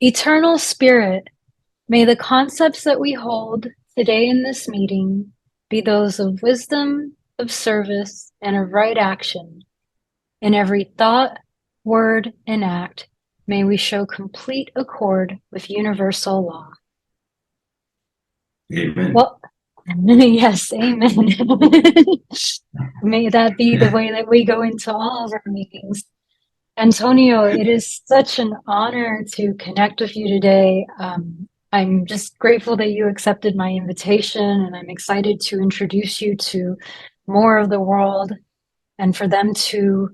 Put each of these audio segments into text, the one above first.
Eternal Spirit, may the concepts that we hold today in this meeting be those of wisdom, of service, and of right action. In every thought, word, and act, may we show complete accord with universal law. Amen. Well, yes, amen. May that be the way that we go into all of our meetings. Antonio, it is such an honor to connect with you today. I'm just grateful that you accepted my invitation, and I'm excited to introduce you to more of the world and for them to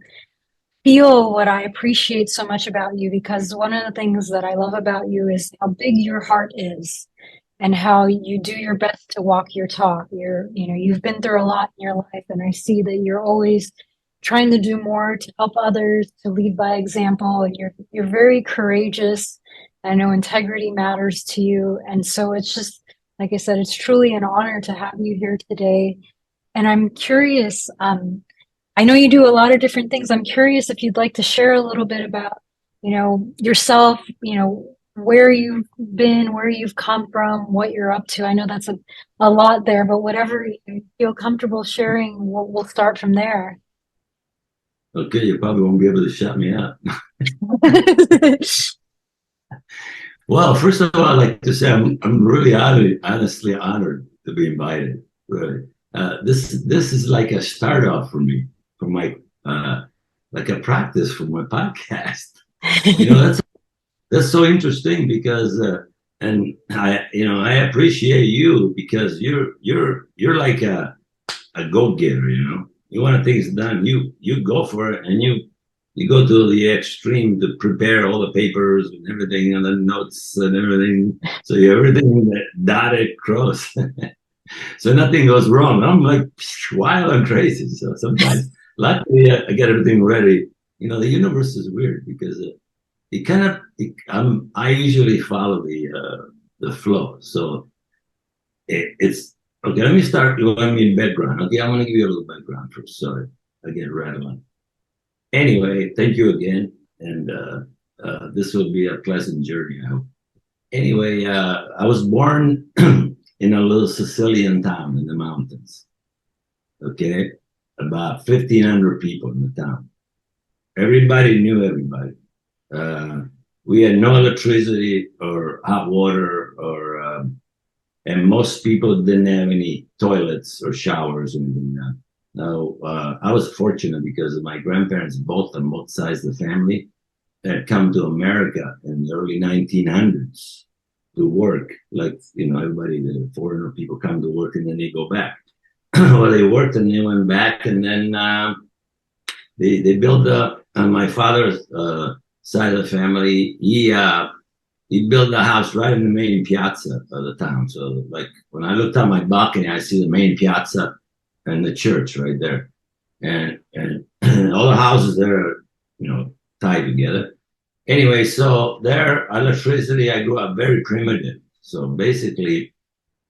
feel what I appreciate so much about you, because one of the things that I love about you is how big your heart is and how you do your best to walk your talk. You've been through a lot in your life, and I see that you're always trying to do more to help others, to lead by example, and you're very courageous. I know integrity matters to you, and so it's just like I said, it's truly an honor to have you here today. And I'm curious, I know you do a lot of different things. I'm curious if you'd like to share a little bit about, yourself, where you've been, where you've come from, what you're up to. I know that's a lot there, but whatever you feel comfortable sharing, we'll start from there. Okay, you probably won't be able to shut me up. Well, first of all, I'd like to say I'm really honored, honestly honored to be invited. Really, this is like a start off for me, for my like a practice for my podcast. That's so interesting because and I appreciate you because you're like a go-getter. You want things done, you go for it, and you go to the extreme to prepare all the papers and everything and the notes and everything, so everything dotted cross. So nothing goes wrong. I'm like wild and crazy. So sometimes, luckily, I get everything ready. The universe is weird because it kind of. I usually follow the flow. So it's okay. Let me start. You want me in background? Okay, I'm gonna give you a little background first. Sorry, I get rattling. Anyway, thank you again, and this will be a pleasant journey, I hope. Anyway, I was born in a little Sicilian town in the mountains. Okay, about 1,500 people in the town. Everybody knew everybody. Uh, we had no electricity or hot water, and most people didn't have any toilets or showers or anything. Now, I was fortunate because my grandparents, both on both sides of the family, had come to America in the early 1900s to work. Like, everybody, the foreigner people come to work and then they go back. Well, they worked and they went back, and then they built on my father's side of the family. He built a house right in the main piazza of the town. So, like, when I looked out my balcony, I see the main piazza and the church right there, and all the houses there are, tied together. Anyway, so their electricity, I grew up very primitive. So basically,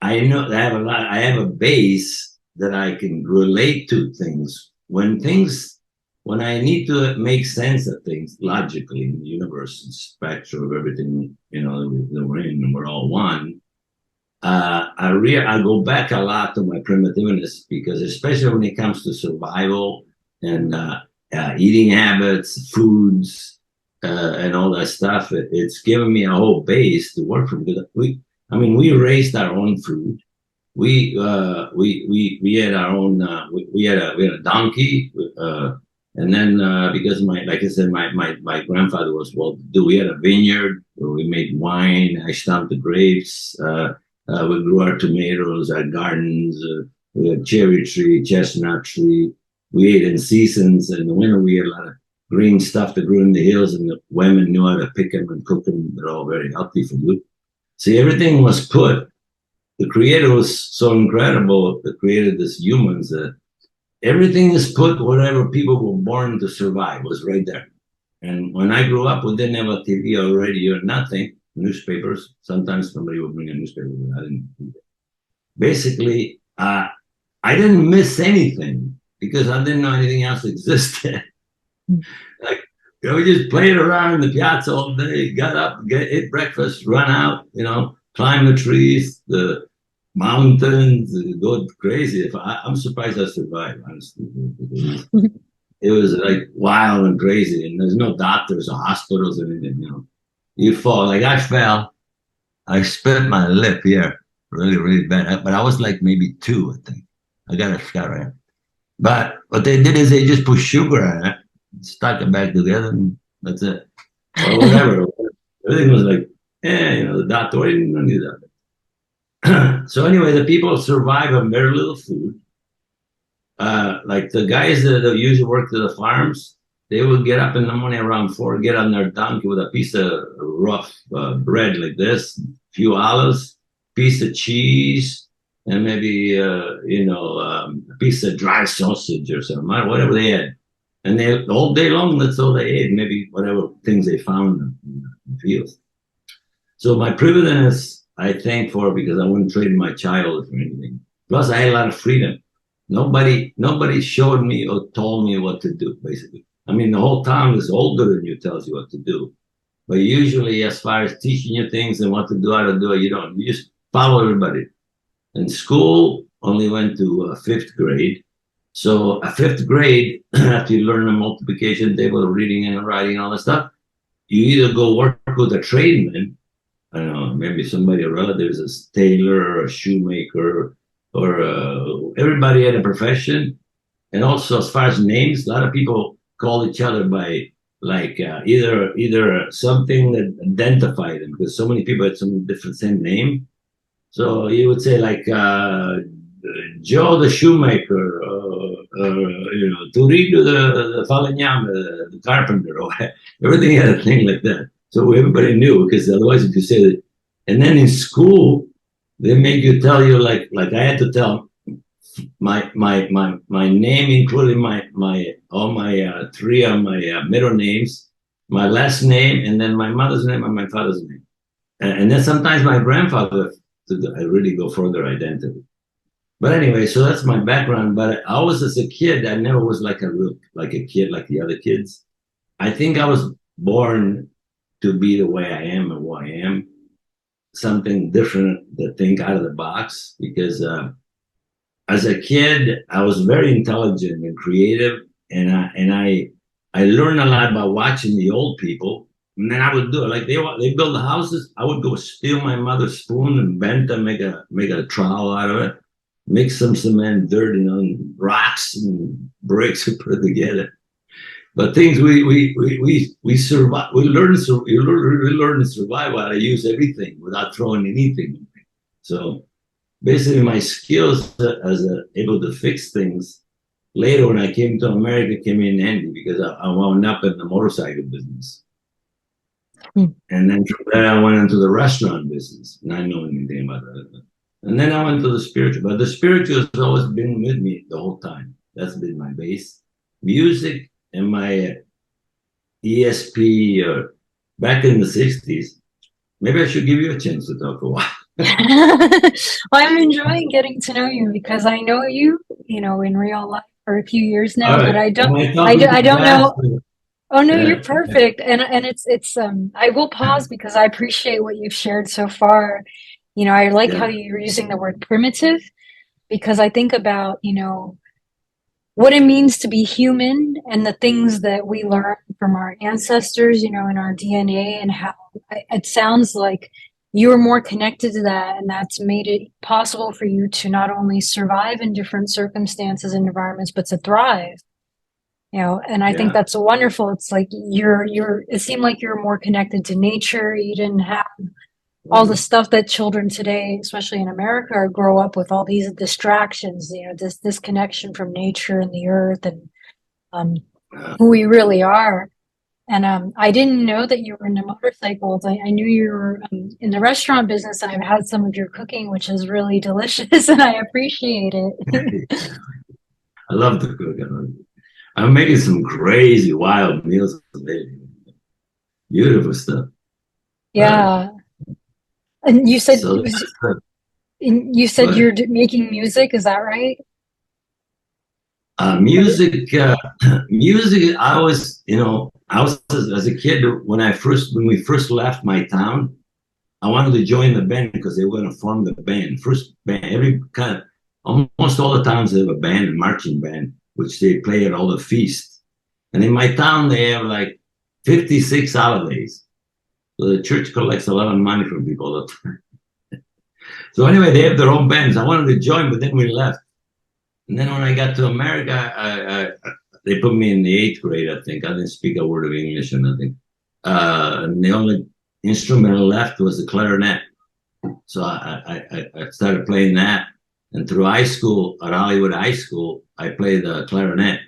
I know I have a base that I can relate to things. When I need to make sense of things logically in the universe and spectrum of everything, we're all one. I go back a lot to my primitiveness because, especially when it comes to survival and eating habits, foods, and all that stuff, it's given me a whole base to work from. We raised our own food. We had our own. We had a donkey, and then because like I said, my grandfather was well to do. We had a vineyard where we made wine. I stomped the grapes. We grew our tomatoes, our gardens. We had cherry tree, chestnut tree. We ate in seasons. In the winter, we had a lot of green stuff that grew in the hills, and the women knew how to pick them and cook them. They're all very healthy for you. See, everything was put. The Creator was so incredible that created this humans that everything is put wherever people were born to survive was right there. And when I grew up, we didn't have a TV or radio or nothing. Newspapers. Sometimes somebody would bring a newspaper, but I didn't do that. Basically, I didn't miss anything because I didn't know anything else existed. Like we just played around in the piazza all day, got up, ate breakfast, run out, climb the trees, the mountains, go crazy. I'm surprised I survived, honestly. It was like wild and crazy, and there's no doctors or hospitals or anything. You fall. Like I fell, I split my lip here, really, really bad. But I was like maybe two, I think. I got a scar right. But what they did is they just put sugar on it, stuck it back together, and that's it. Or whatever. Everything was like, the doctor didn't need that. So anyway, the people survive on very little food. Like the guys that usually work to the farms, they would get up in the morning around 4, get on their donkey with a piece of rough bread like this, few olives, piece of cheese, and maybe a piece of dry sausage or something, whatever they had. And they all day long, that's all they ate. Maybe whatever things they found in the fields. So my privileges, I thank for because I wouldn't trade my child for anything. Plus, I had a lot of freedom. Nobody showed me or told me what to do. Basically, I mean, the whole town is older than you, tells you what to do. But usually, as far as teaching you things and what to do, how to do it, you don't. You just follow everybody. And school only went to fifth grade. So a fifth grade, after you learn the multiplication table, reading and writing and all that stuff, you either go work with a tradesman. I don't know, maybe somebody, a relative is a tailor or a shoemaker, or everybody had a profession. And also, as far as names, a lot of people call each other by like either something that identified them, because so many people had some different same name. So you would say like Joe the shoemaker, Turido the falegname, the carpenter, or everything had a thing like that. So everybody knew, because otherwise, if you say that, and then in school, they make you tell you like I had to tell my name, including my all my three of my middle names, my last name, and then my mother's name and my father's name, and then sometimes my grandfather. I really go further identity. But anyway, so that's my background. But I was, as a kid, I never was like a kid like the other kids. I think I was born to be the way I am and who I am, something different to think out of the box. Because as a kid, I was very intelligent and creative, and I learned a lot by watching the old people. And then I would do it like they build the houses. I would go steal my mother's spoon and bend and make a trowel out of it, mix some cement, dirt, and rocks and bricks and put it together. But things we survive. We learn to survive while I use everything without throwing anything. So basically, my skills as able to fix things later when I came to America came in handy, because I wound up in the motorcycle business. And then from there, I went into the restaurant business, not knowing anything about that. And then I went to the spiritual, but the spiritual has always been with me the whole time. That's been my base. Music and my ESP, or back in the 60s. Maybe I should give you a chance to talk a while. Well, I'm enjoying getting to know you because I know you, in real life for a few years now, All but right. I don't know. Oh no, you're Yeah. perfect. And it's I will pause because I appreciate what you've shared so far. I like how Yeah. you're using the word primitive because I think about, what it means to be human and the things that we learn from our ancestors, in our DNA, and how it sounds like you're more connected to that, and that's made it possible for you to not only survive in different circumstances and environments, but to thrive. And I think Yeah. that's wonderful. It's like it seemed like you're more connected to nature. You didn't have all the stuff that children today, especially in America, grow up with, all these distractions, this disconnection from nature and the earth and um, who we really are. And I didn't know that you were into motorcycles. I knew you were in the restaurant business, and I've had some of your cooking, which is really delicious, and I appreciate it. I love to cook. I'm making some crazy wild meals today. Beautiful stuff. Uh, Yeah. And so you said but you're making music, is that right? Music, music. I was, I was as a kid when we first left my town. I wanted to join the band because they were going to form the band. First band, almost all the towns have a band, a marching band, which they play at all the feasts. And in my town, they have like 56 holidays. So the church collects a lot of money from people all the time. So anyway, they have their own bands. I wanted to join, but then we left. And then when I got to America, they put me in the 8th grade, I think. I didn't speak a word of English or nothing. And the only instrument left was the clarinet. So I started playing that. And through high school, at Hollywood High School, I played the clarinet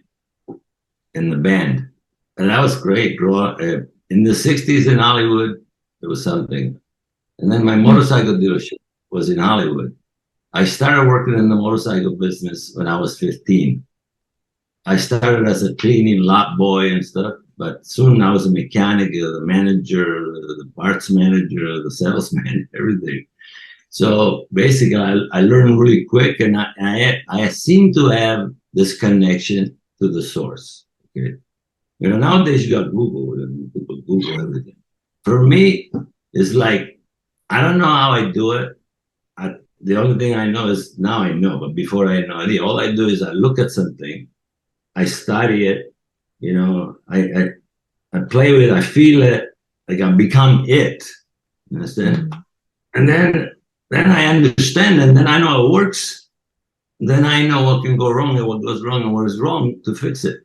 in the band. And that was great. In the 60s in Hollywood, it was something. And then my motorcycle dealership was in Hollywood. I started working in the motorcycle business when I was 15. I started as a cleaning lot boy and stuff, but soon I was a mechanic, the manager, the parts manager, the salesman, everything. So basically, I learned really quick, and I seem to have this connection to the source. Okay, nowadays you got Google, and people Google everything. For me, it's like I don't know how I do it. The only thing I know is now I know, but before I had no idea. All I do is I look at something, I study it, I play with it, I feel it, like I become it. You understand? And then I understand, and then I know it works. Then I know what can go wrong and what goes wrong and what is wrong to fix it.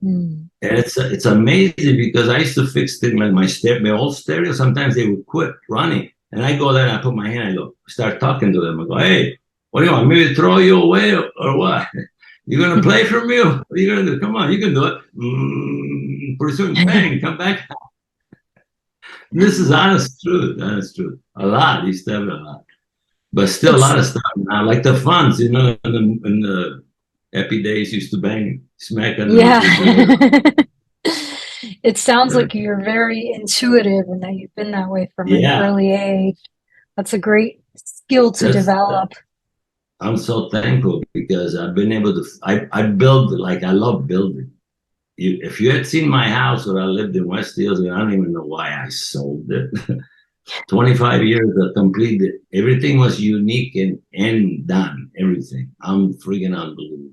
And it's amazing because I used to fix things like my old stereo. Sometimes they would quit running. And I go there and I put my hand, I go, start talking to them. I go, hey, what do you want me to throw you away or what? You going to play for me? What are you going to do? Come on, you can do it. Pretty soon, bang, come back. This is honest truth. A lot, used to have a lot. But still a lot of stuff now, like the funds, in the happy days used to bang, smack on the It sounds like you're very intuitive and that you've been that way from an early age. That's a great skill to develop. I'm so thankful because I've been able to, I build, like I love building. If you had seen my house where I lived in West Hills, I don't even know why I sold it. 25 years I completed. Everything was unique and done, everything. I'm freaking unbelievable.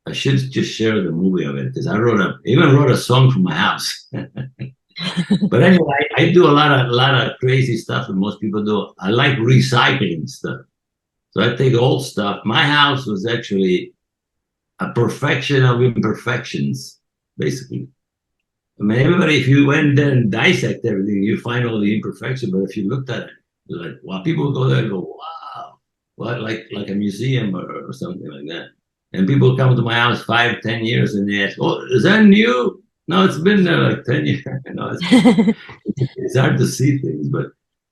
I should just share the movie of it because I even wrote a song for my house. But anyway, I do a lot of crazy stuff that most people do. I like recycling stuff. So I take old stuff. My house was actually a perfection of imperfections, basically. I mean, everybody, if you went there and dissect everything, you find all the imperfection. But if you looked at it, you're like, wow, people go there and go, wow, what, like a museum or something like that. And people come to my house 5, 10 years and they ask, oh, is that new? No, it's been there like 10 years. It's hard to see things, but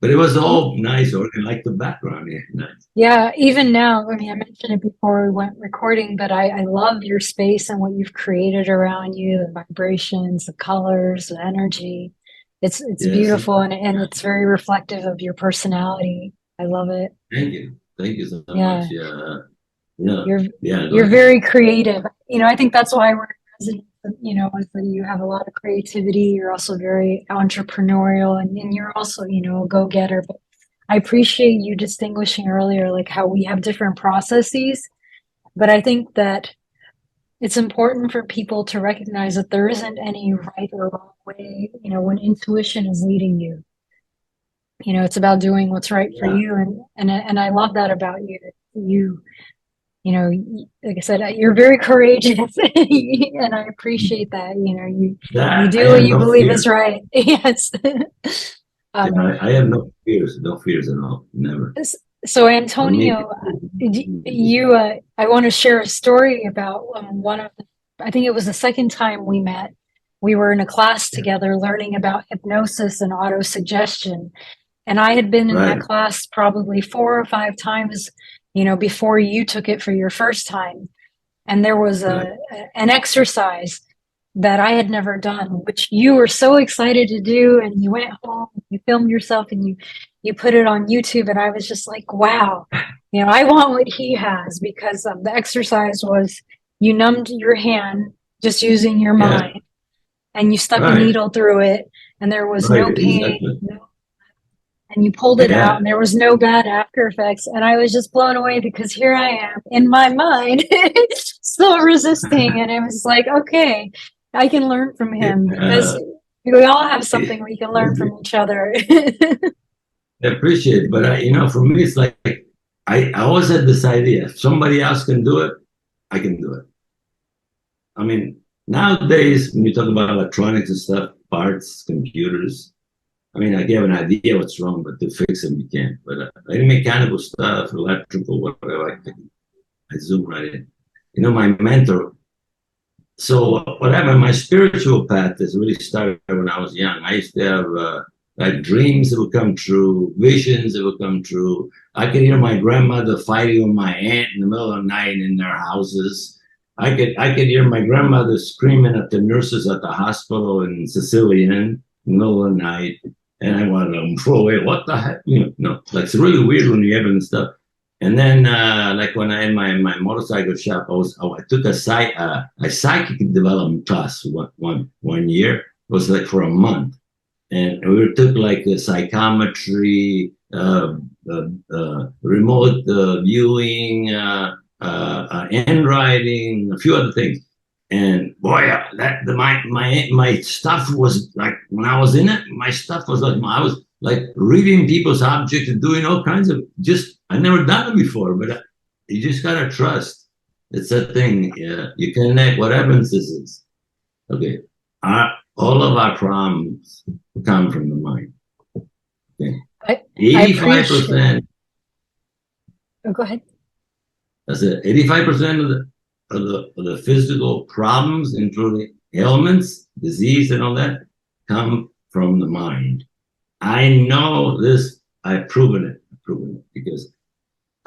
it was all nice, or like the background here. Nice. Yeah, even now, I mean, I mentioned it before we went recording, but I love your space and what you've created around you, the vibrations, the colors, the energy. It's beautiful and it's very reflective of your personality. I love it. Thank you. Thank you so much. You're very creative. I think that's why we're resident. Is that you have a lot of creativity. You're also very entrepreneurial, and you're also, a go-getter. But I appreciate you distinguishing earlier, like how we have different processes. But I think that it's important for people to recognize that there isn't any right or wrong way, when intuition is leading you. It's about doing what's right for you. And I love that about you. Like I said, you're very courageous and I appreciate that. You do what you believe is right. Yes. I have no fears at all. Never. So Antonio, I want to share a story about I think it was the second time we met. We were in a class together learning about hypnosis and autosuggestion. And I had been in that class probably 4 or 5 times before you took it for your first time. And there was an exercise that I had never done, which you were so excited to do. And you went home, you filmed yourself and you put it on YouTube. And I was just like, wow, I want what he has, because the exercise was you numbed your hand just using your Yeah, mind, and you stuck a right, needle through it, and there was right, no pain, exactly. and you pulled it out, Yeah, and there was no bad after effects. And I was just blown away because here I am in my mind, still resisting. And it was like, okay, I can learn from him because uh, we all have something we can learn I from each other. appreciate it, but for me, it's like I always had this idea: if somebody else can do it, I can do it. I mean, nowadays when you talk about electronics and stuff, parts, computers, I mean, I have an idea what's wrong, but to fix them, you can't. But any mechanical stuff, electrical, whatever, I zoom right in. My mentor. So what happened? My spiritual path has really started when I was young. I used to have like dreams that would come true, visions that would come true. I could hear my grandmother fighting with my aunt in the middle of the night in their houses. I could hear my grandmother screaming at the nurses at the hospital in Sicily in the middle of the night. And I wanted to throw away. What the heck? No, like it's really weird when you have this stuff. And then, like when I had my motorcycle shop, I took a psychic development class one year. It was like for a month, and we took like a psychometry, remote viewing, handwriting, a few other things. And boy, my stuff was like when I was in it, my stuff was like I was like reading people's objects and doing all kinds of just I never done it before, but you just gotta trust. It's a thing. Yeah, you connect. What happens is okay. All of our problems come from the mind. Okay, I 85 appreciate. percent. Oh, go ahead. That's it. 85% of the physical problems, including ailments, disease, and all that, come from the mind. I know this. I've proven it. Because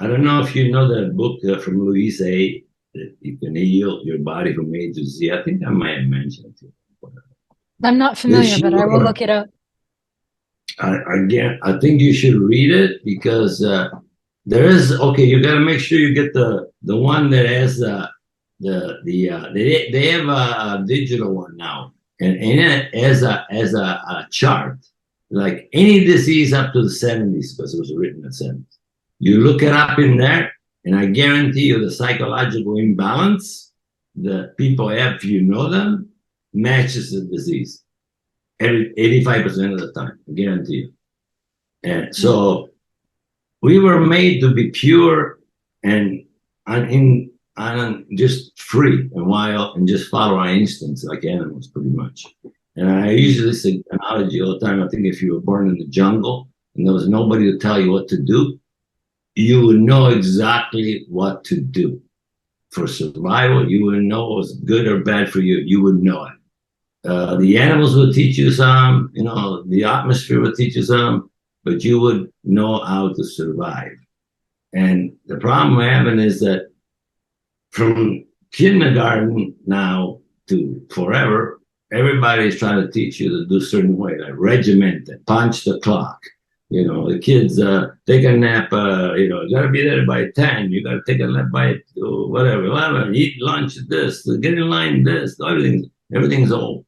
I don't know if you know that book from Louise A. That you can heal your body from A to Z. I think I might have mentioned it. I'm not That familiar, she but I will wrote. look it up. Again, I think you should read it because there is okay. You got to make sure you get the one that has they have a digital one now, and in it as a chart like any disease up to the 70s because it was written in the 70s. You look it up in there, and I guarantee you the psychological imbalance that people have, if you know them, matches the disease every 85% of the time. I guarantee you. And so we were made to be pure and just free and wild and just follow our instincts like animals, pretty much. And I use this analogy all the time. I think if you were born in the jungle and there was nobody to tell you what to do, you would know exactly what to do for survival. You would know what was good or bad for you. You would know it. The animals will teach you some, the atmosphere will teach you some, but you would know how to survive. And the problem we're having is that from kindergarten now to forever, everybody's trying to teach you to do a certain way, like regimented, punch the clock. The kids take a nap, you got to be there by 10, you got to take a nap by whatever, eat lunch this, get in line this, everything's old.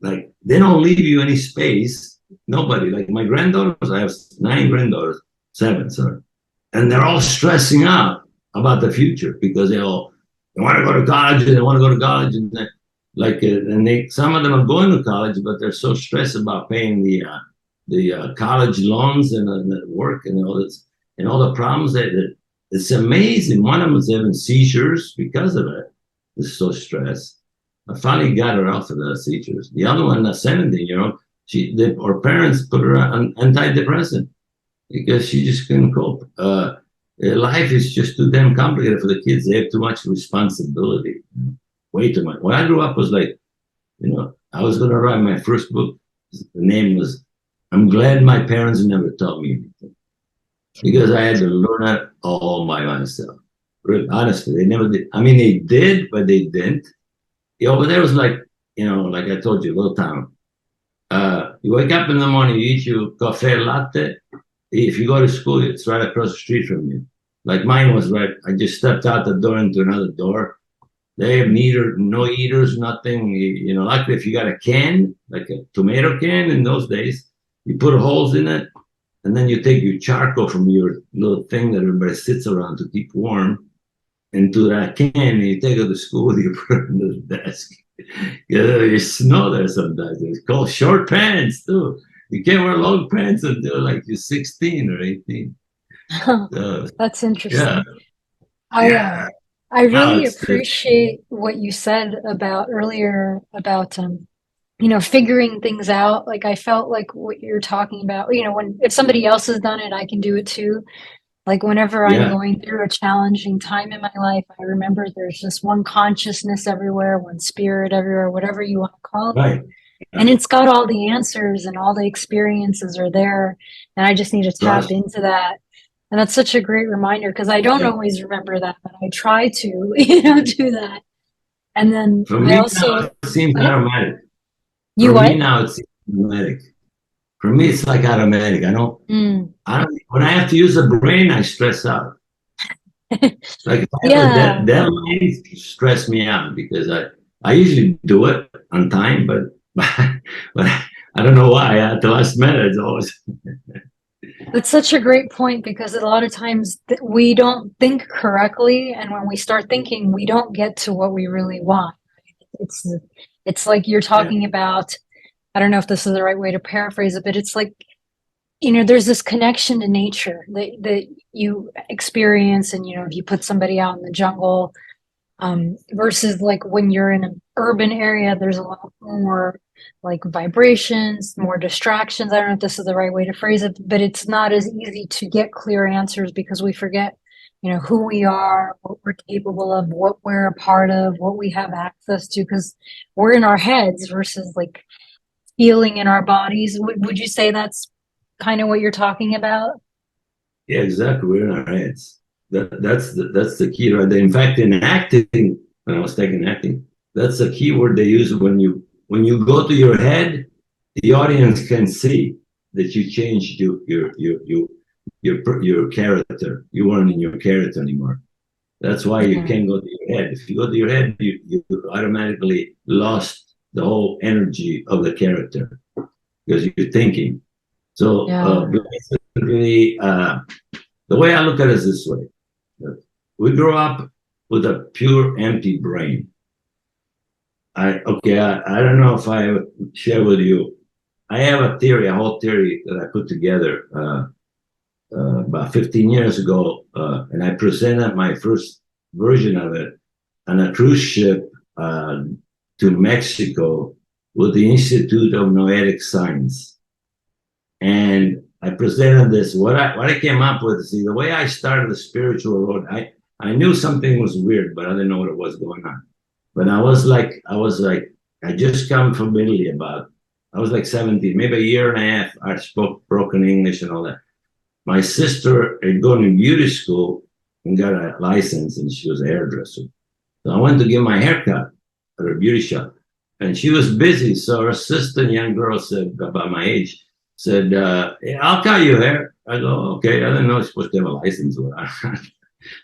Like they don't leave you any space. Nobody. Like my granddaughters, I have 9 granddaughters, 7, sorry, and they're all stressing out about the future because they want to go to college and they want to go to college and some of them are going to college, but they're so stressed about paying the college loans and the work and all this and all the problems that it's amazing. One of them is having seizures because of it. It's so stressed. I finally got her off of the seizures. The other one, the 17-year-old, her parents put her on antidepressant because she just couldn't cope. Life is just too damn complicated for the kids. They have too much responsibility, way too much. When I grew up, was like, I was going to write my first book. The name was "I'm Glad My Parents Never Taught Me Anything," because I had to learn it all by myself. Really, honestly, they never did. I mean, they did, but they didn't. Over there was like, like I told you, a little town. You wake up in the morning, you eat your cafe latte. If you go to school, it's right across the street from you. Like mine was right. I just stepped out the door into another door. They have neither no eaters, nothing. Like if you got a can, like a tomato can in those days, you put holes in it, and then you take your charcoal from your little thing that everybody sits around to keep warm into that can, and you take it to school, you put it under the desk. You snow there sometimes. It's called short pants too. You can't wear long pants until like you're 16 or 18. So, That's yeah, interesting. I yeah. uh, I Now really it's just, appreciate what you said about earlier about figuring things out. Like I felt like what you're talking about, when if somebody else has done it, I can do it too. Like whenever I'm yeah, going through a challenging time in my life, I remember there's just one consciousness everywhere, one spirit everywhere, whatever you want to call it. right, And right, it's got all the answers and all the experiences are there. And I just need to tap right. into that. And that's such a great reminder because I don't Yeah. always remember that, but I try to, do that. And then For I me now, also, it seems yeah, automatic. you For me what? now, it seems automatic. For me, it's like automatic. Mm. I don't. When I have to use the brain, I stress out. Like if I have a Yeah. deadline, stress me out because I usually do it on time, but but I don't know why. At the last minute, it's always That's such a great point because a lot of times we don't think correctly, and when we start thinking, we don't get to what we really want. It's it's like you're yeah, talking about. I don't know if this is the right way to paraphrase it, but it's like there's this connection to nature that you experience, and if you put somebody out in the jungle, versus like when you're in an urban area, there's a lot more like vibrations, more distractions. I don't know if this is the right way to phrase it, but it's not as easy to get clear answers because we forget, who we are, what we're capable of, what we're a part of, what we have access to, because we're in our heads versus like feeling in our bodies. Would you say that's kind of what you're talking about? yeah, exactly. We're in our heads. That's the key right there. In fact, in acting, when I was taking acting, that's a key word they use when you go to your head, the audience can see that you changed your character. You weren't in your character anymore. That's why you Mhm. can't go to your head. If you go to your head, you automatically lost the whole energy of the character because you're thinking. So Yeah. basically, the way I look at it is this way: we grow up with a pure, empty brain. I don't know if I share with you. I have a theory, a whole theory that I put together about 15 years ago, and I presented my first version of it on a cruise ship to Mexico with the Institute of Noetic Science. And I presented this. What I came up with, see, the way I started the spiritual road, I knew something was weird, but I didn't know what it was going on. But I was like, I just come from Italy about, I was like 17, maybe a year and a half. I spoke broken English and all that. My sister had gone to beauty school and got a license, and she was a hairdresser. So I went to get my haircut at her beauty shop, and she was busy. So her assistant, young girl, said about my age, said, "Hey, I'll cut your hair." I go, "Okay." I didn't know you're supposed to have a license.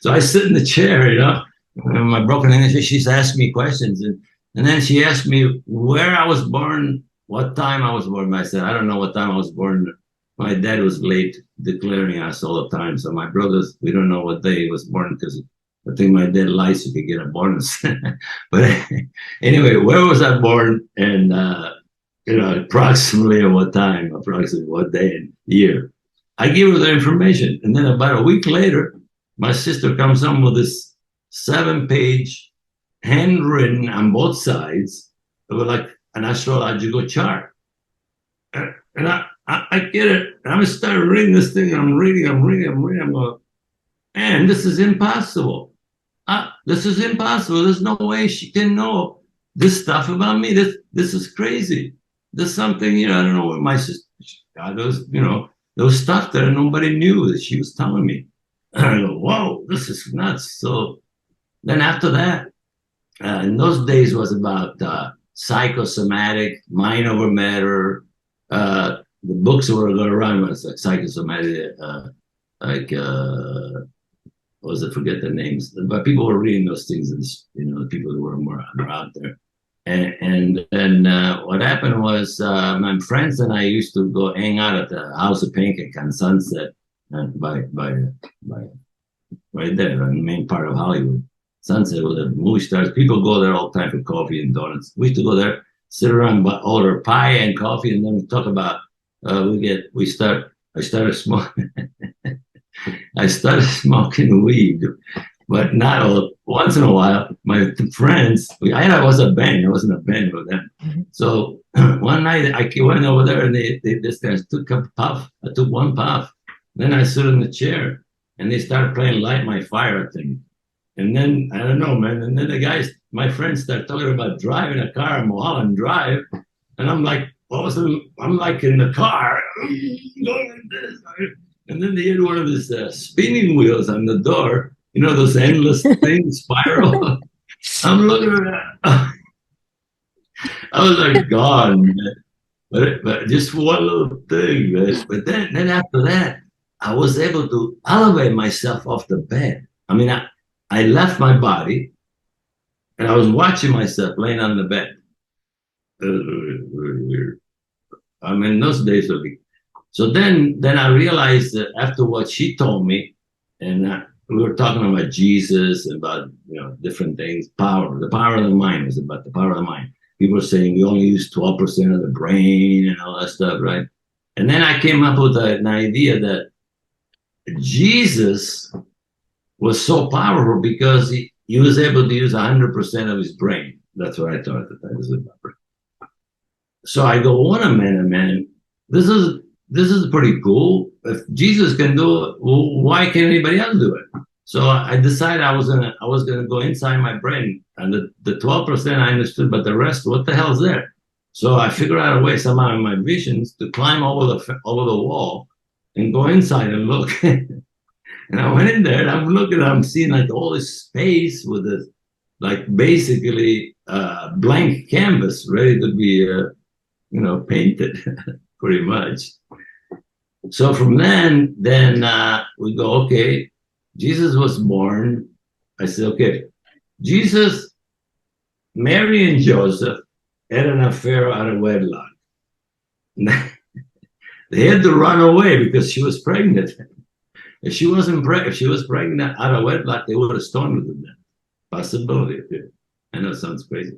So I sit in the chair, and my broken English. She's asking me questions, and then she asked me where I was born, what time I was born. I said, "I don't know what time I was born." My dad was late declaring us all the time. So my brothers, we don't know what day he was born because I think my dad lies so he could get a bonus. But anyway, where was I born? And approximately at what time, approximately what day and year. I give her the information. And then about a week later, my sister comes home with this 7-page handwritten on both sides of like an astrological chart. And I get it. And I'm start reading this thing. I'm reading. I'm going, man, this is impossible. This is impossible. There's no way she can know this stuff about me. This is crazy. There's something, I don't know what my sister got those stuff that nobody knew that she was telling me. And I go, whoa, this is nuts. So then after that, in those days was about psychosomatic, mind over matter. The books were going around was like psychosomatic, like was, I forget the names, but people were reading those things, and the people who were more out there. And then what happened was my friends and I used to go hang out at the House of Pancake on Sunset, by right there in the main part of Hollywood. Sunset with the movie stars. People go there all the time for coffee and donuts. We used to go there, sit around, order pie and coffee, and then talk about. I started smoking. I started smoking weed, but not all. Once in a while, my friends. I was a band. I wasn't a band with them. So one night I went over there, and this guy took a puff. I took one puff. Then I stood in the chair, and they started playing "Light My Fire" thing. And then I don't know, man. And then my friends, start talking about driving a car, Mulholland Drive, and I'm like, all of a sudden, I'm like in the car, going like this. And then they hit one of these spinning wheels on the door, those endless things spiral. I'm looking at that. I was like, God, man. But just one little thing, man. But then after that, I was able to elevate myself off the bed. I mean, I left my body, and I was watching myself laying on the bed. It was really weird. I mean, those days were big. So then I realized that after what she told me, and we were talking about Jesus, about different things, the power of the mind was about the power of the mind. People were saying we only use 12% of the brain and all that stuff, right? And then I came up with an idea that Jesus was so powerful because he was able to use 100% of his brain. That's what I thought at the time. So I go, what a man! This is pretty cool. If Jesus can do it, well, why can't anybody else do it? So I decided I was gonna go inside my brain, and the 12% I understood, but the rest, what the hell's there? So I figured out a way somehow in my visions to climb over the wall and go inside and look. And I went in there, and I'm seeing like all this space with this, like basically blank canvas ready to be painted, pretty much. So from then we go, okay, Jesus was born. I said, okay, Jesus, Mary and Joseph had an affair out of wedlock. They had to run away because she was pregnant. If she was pregnant out of wedlock, they would have stoned her to death. Possibility. I know it sounds crazy.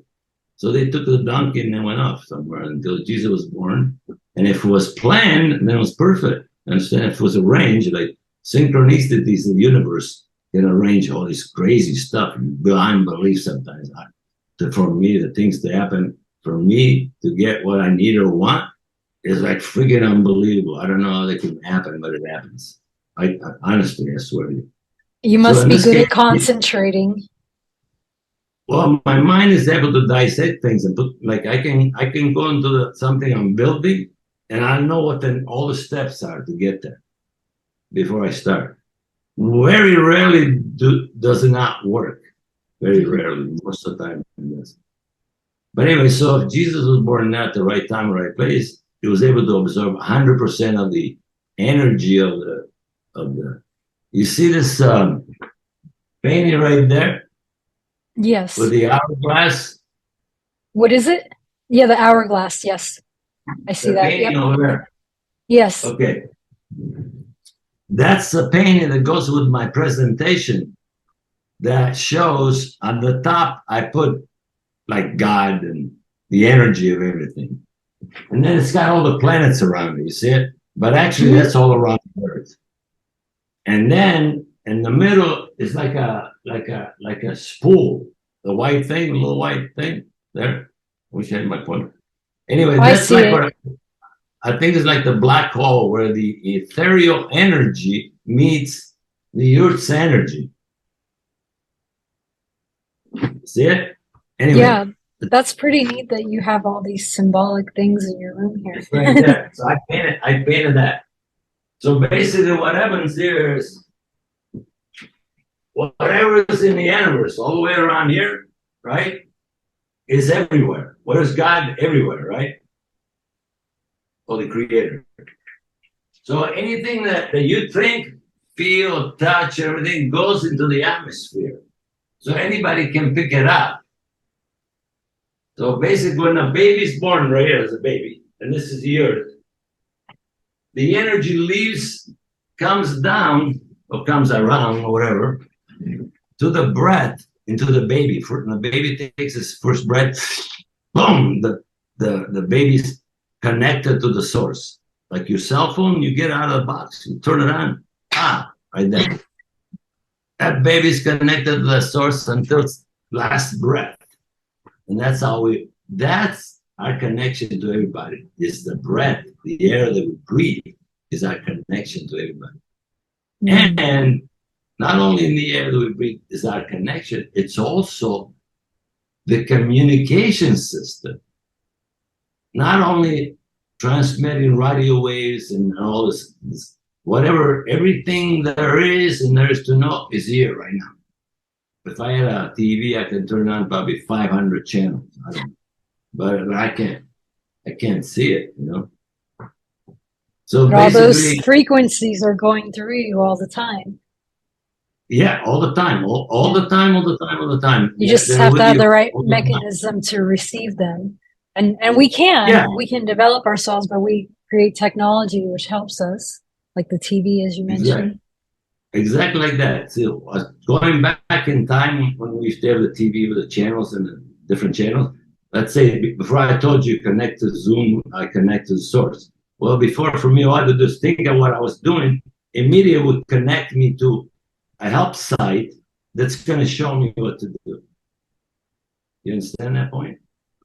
So they took the donkey and they went off somewhere until Jesus was born. And if it was planned, then it was perfect. Understand? If it was arranged, like synchronicities in the universe can arrange all this crazy stuff beyond belief sometimes. For me, the things to happen for me to get what I need or want is like freaking unbelievable. I don't know how that can happen, but it happens. I honestly, I swear to you. You must be good at concentrating. Well, my mind is able to dissect things and put, like, I can go into something I'm building, and I know what then all the steps are to get there before I start. Very rarely does it not work. Very rarely, most of the time it does. But anyway, so if Jesus was born at the right time, right place, he was able to absorb 100% of the energy of the. You see this painting right there? Yes. With the hourglass. What is it? Yeah, the hourglass. Yes, I see that. Yep. Over there. Yes. Okay. That's the painting that goes with my presentation. That shows on the top, I put like God and the energy of everything, and then it's got all the planets around it. You see it? But actually, that's all around the Earth. And then in the middle is like a spool, the white thing, the little white thing there. Wish I had my pointer. Anyway, that's like what I think is like the black hole where the ethereal energy meets the Earth's energy. See it? Anyway. Yeah, that's pretty neat that you have all these symbolic things in your room here. It's right there. So I painted that. So basically what happens here is whatever is in the universe, all the way around here, right, is everywhere. What is God? Everywhere, right? Or the creator. So anything that you think feel, touch, everything goes into the atmosphere. So anybody can pick it up. So basically, when a baby's born right here as a baby, and this is the earth, the energy leaves, comes down, or comes around, or whatever, to the breath, into the baby. When the baby takes his first breath, boom, the baby's connected to the source. Like your cell phone, you get out of the box, you turn it on, right there. That baby's connected to the source until its last breath. And that's our connection to everybody. It's the breath, the air that we breathe is our connection to everybody. Mm. And not only in the air that we breathe is our connection, it's also the communication system. Not only transmitting radio waves and all this whatever, everything there is and there is to know is here right now. If I had a TV, I could turn on probably 500 channels. But I can't see it, you know. So but all those frequencies are going through you all the time. Yeah, all the time, all the time. You just have to have the right mechanism to receive them. And we can develop ourselves, but we create technology which helps us, like the TV, as you mentioned. Exactly like that. So going back in time when we used to have the TV with the channels and the different channels, let's say before I told you connect to Zoom, I connect to the source. Well, before for me, all I had to do is think of what I was doing, immediately would connect me to a help site that's going to show me what to do. You understand that point?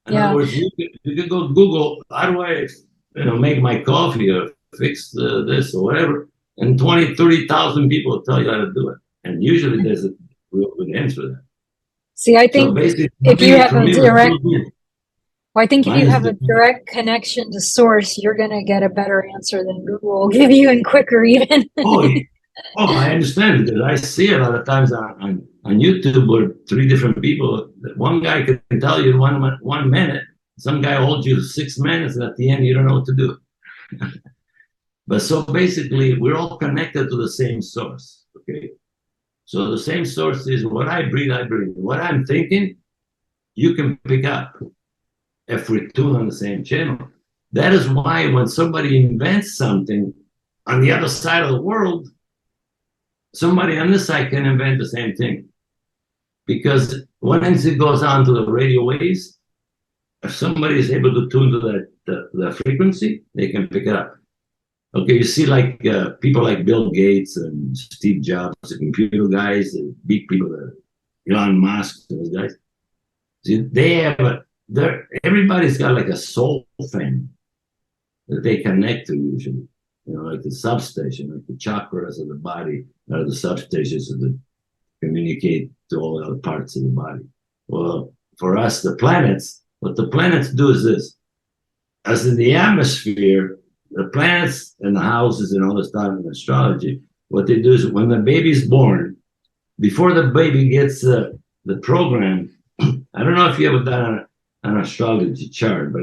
In other words, you could go Google, how do I make my coffee or fix this or whatever, and 20, 30,000 people will tell you how to do it. And usually there's a real good answer to that. See, I think if you have a direct... Well, I think if you have a direct connection to source, you're going to get a better answer than Google will give you, and quicker even. I understand, because I see a lot of times on YouTube where 3 different people, one guy can tell you in 1 minute, some guy holds you 6 minutes, and at the end you don't know what to do. But so basically, we're all connected to the same source, okay? So the same source is what I breathe, I breathe. What I'm thinking, you can pick up if we're tuned on the same channel. That is why when somebody invents something on the other side of the world, somebody on this side can invent the same thing. Because once it goes on to the radio waves, if somebody is able to tune to the frequency, they can pick it up. Okay, you see like people like Bill Gates and Steve Jobs, the computer guys, the big people, Elon Musk, those guys. See, they have everybody's got like a soul thing that they connect to usually. Like the substation, like the chakras of the body, or the substations that communicate to all the other parts of the body. Well, for us, the planets, what the planets do is this. As in the atmosphere, the planets and the houses and all this stuff in astrology, what they do is when the baby's born, before the baby gets the program, I don't know if you ever done an astrology chart, but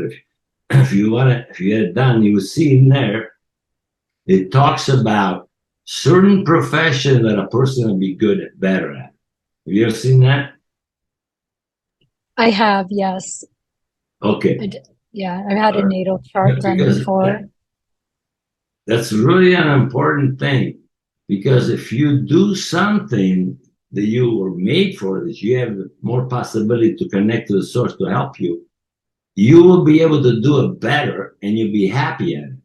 if you get it done, you will see in there, it talks about certain profession that a person will be better at. Have you ever seen that? I have, yes. Okay. I've had a natal chart done before. That's really an important thing, because if you do something that you were made for, that you have more possibility to connect to the source to help you, you will be able to do it better and you'll be happy at it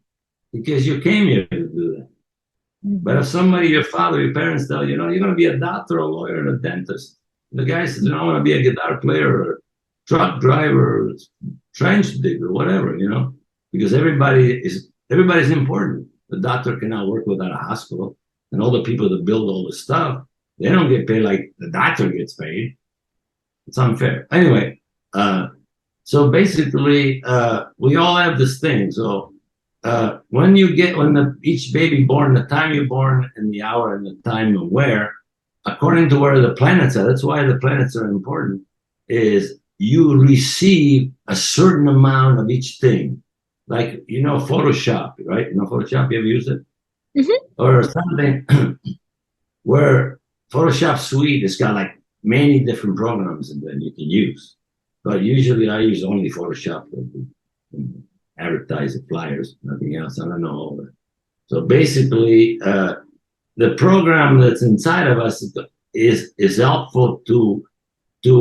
because you came here to do that. Mm-hmm. But if somebody, your father, your parents tell you, you're going to be a doctor, a lawyer, and a dentist. The guy says, I want to be a guitar player or truck driver or trench digger, whatever, because everybody's important. The doctor cannot work without a hospital, and all the people that build all the stuff, they don't get paid like the doctor gets paid. It's unfair. Anyway, so basically, we all have this thing. So when each baby born, the time you're born, and the hour and the time and where, according to where the planets are, that's why the planets are important, is you receive a certain amount of each thing. Like, Photoshop, right? Photoshop, you ever use it? Mm-hmm. Or something. where Photoshop Suite has got like many different programs and then you can use. But usually I use only Photoshop to advertise the flyers, nothing else. I don't know. So basically, the program that's inside of us is helpful to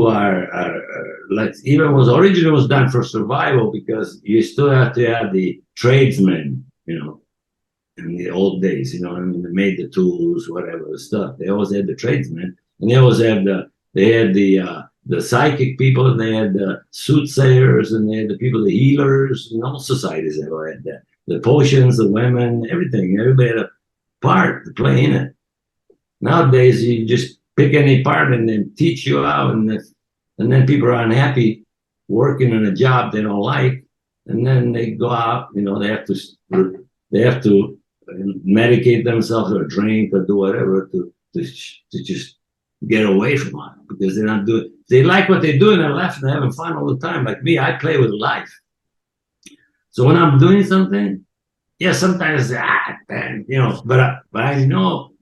our like even was originally was done for survival because you still have to have the tradesmen, in the old days, I mean, they made the tools, whatever stuff. They always had the tradesmen, and they always had the psychic people, and they had the soothsayers, and they had the people, the healers, and all societies have had that. The potions, the women, everything. Everybody had a part to play in it. Nowadays, you just pick any part and then teach you out, and then people are unhappy working on a job they don't like, and then they go out. They have to medicate themselves or drink or do whatever to just get away from it because they're not doing. They like what they do and they're laughing, they're having fun all the time. Like me, I play with life. So when I'm doing something, yeah, sometimes man, but I know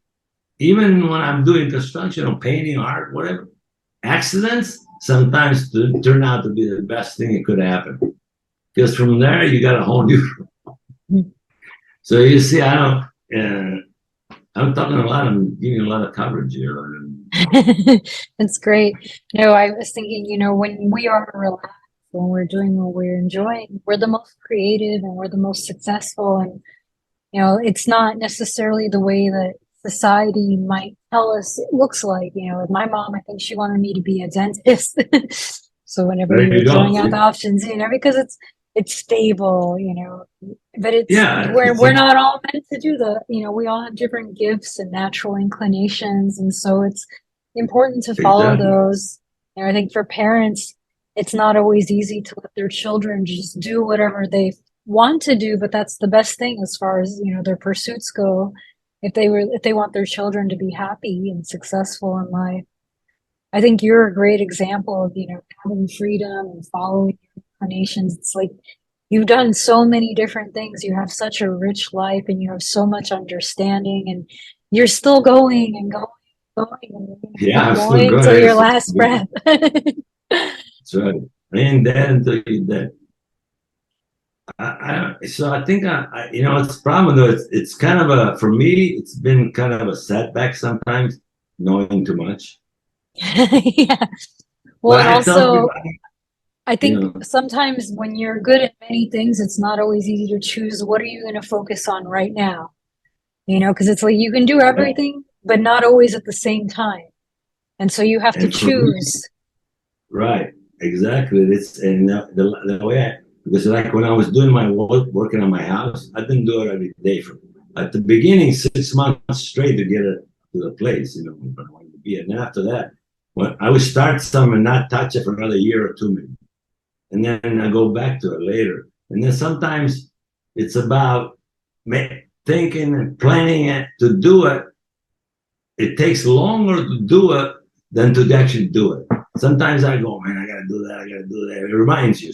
even when I'm doing construction or painting, art, whatever, accidents sometimes turn out to be the best thing that could happen because from there you got a whole new. So you see, I'm talking a lot. I'm giving a lot of coverage here. That's great. No, I was thinking, when we are relaxed, when we're doing what we're enjoying, we're the most creative and we're the most successful. And, it's not necessarily the way that society might tell us it looks like. With my mom, I think she wanted me to be a dentist. So whenever There we were you go. throwing out the options, because it's stable, but Yeah, we're not all meant to do we all have different gifts and natural inclinations, and so it's important to follow exactly. those. And I think for parents, it's not always easy to let their children just do whatever they want to do, but that's the best thing as far as their pursuits go. If they want their children to be happy and successful in life, I think you're a great example of having freedom and following your inclinations. It's like you've done so many different things. You have such a rich life and you have so much understanding, and you're still going and going and going and Yeah, keep I'm still going going. till your last breath. That's right. And then until you're dead. So I think it's a problem though. It's kind of for me, it's been kind of a setback sometimes knowing too much. Yeah. Well, But and I tell people, also, I you think know, sometimes when you're good at many things, it's not always easy to choose what are you going to focus on right now, because it's like you can do everything, but not always at the same time. And so you have to and for me, choose. right, exactly. It's and the way because like when I was doing my work, working on my house, I didn't do it every day. For at the beginning, 6 months straight to get it to the place, where I wanted to be. And then after that, when I would start some and not touch it for another year or two, maybe, and then I go back to it later. And then sometimes it's about thinking and planning it to do it. It takes longer to do it than to actually do it. Sometimes I go, man, I gotta do that, I gotta do that. It reminds you,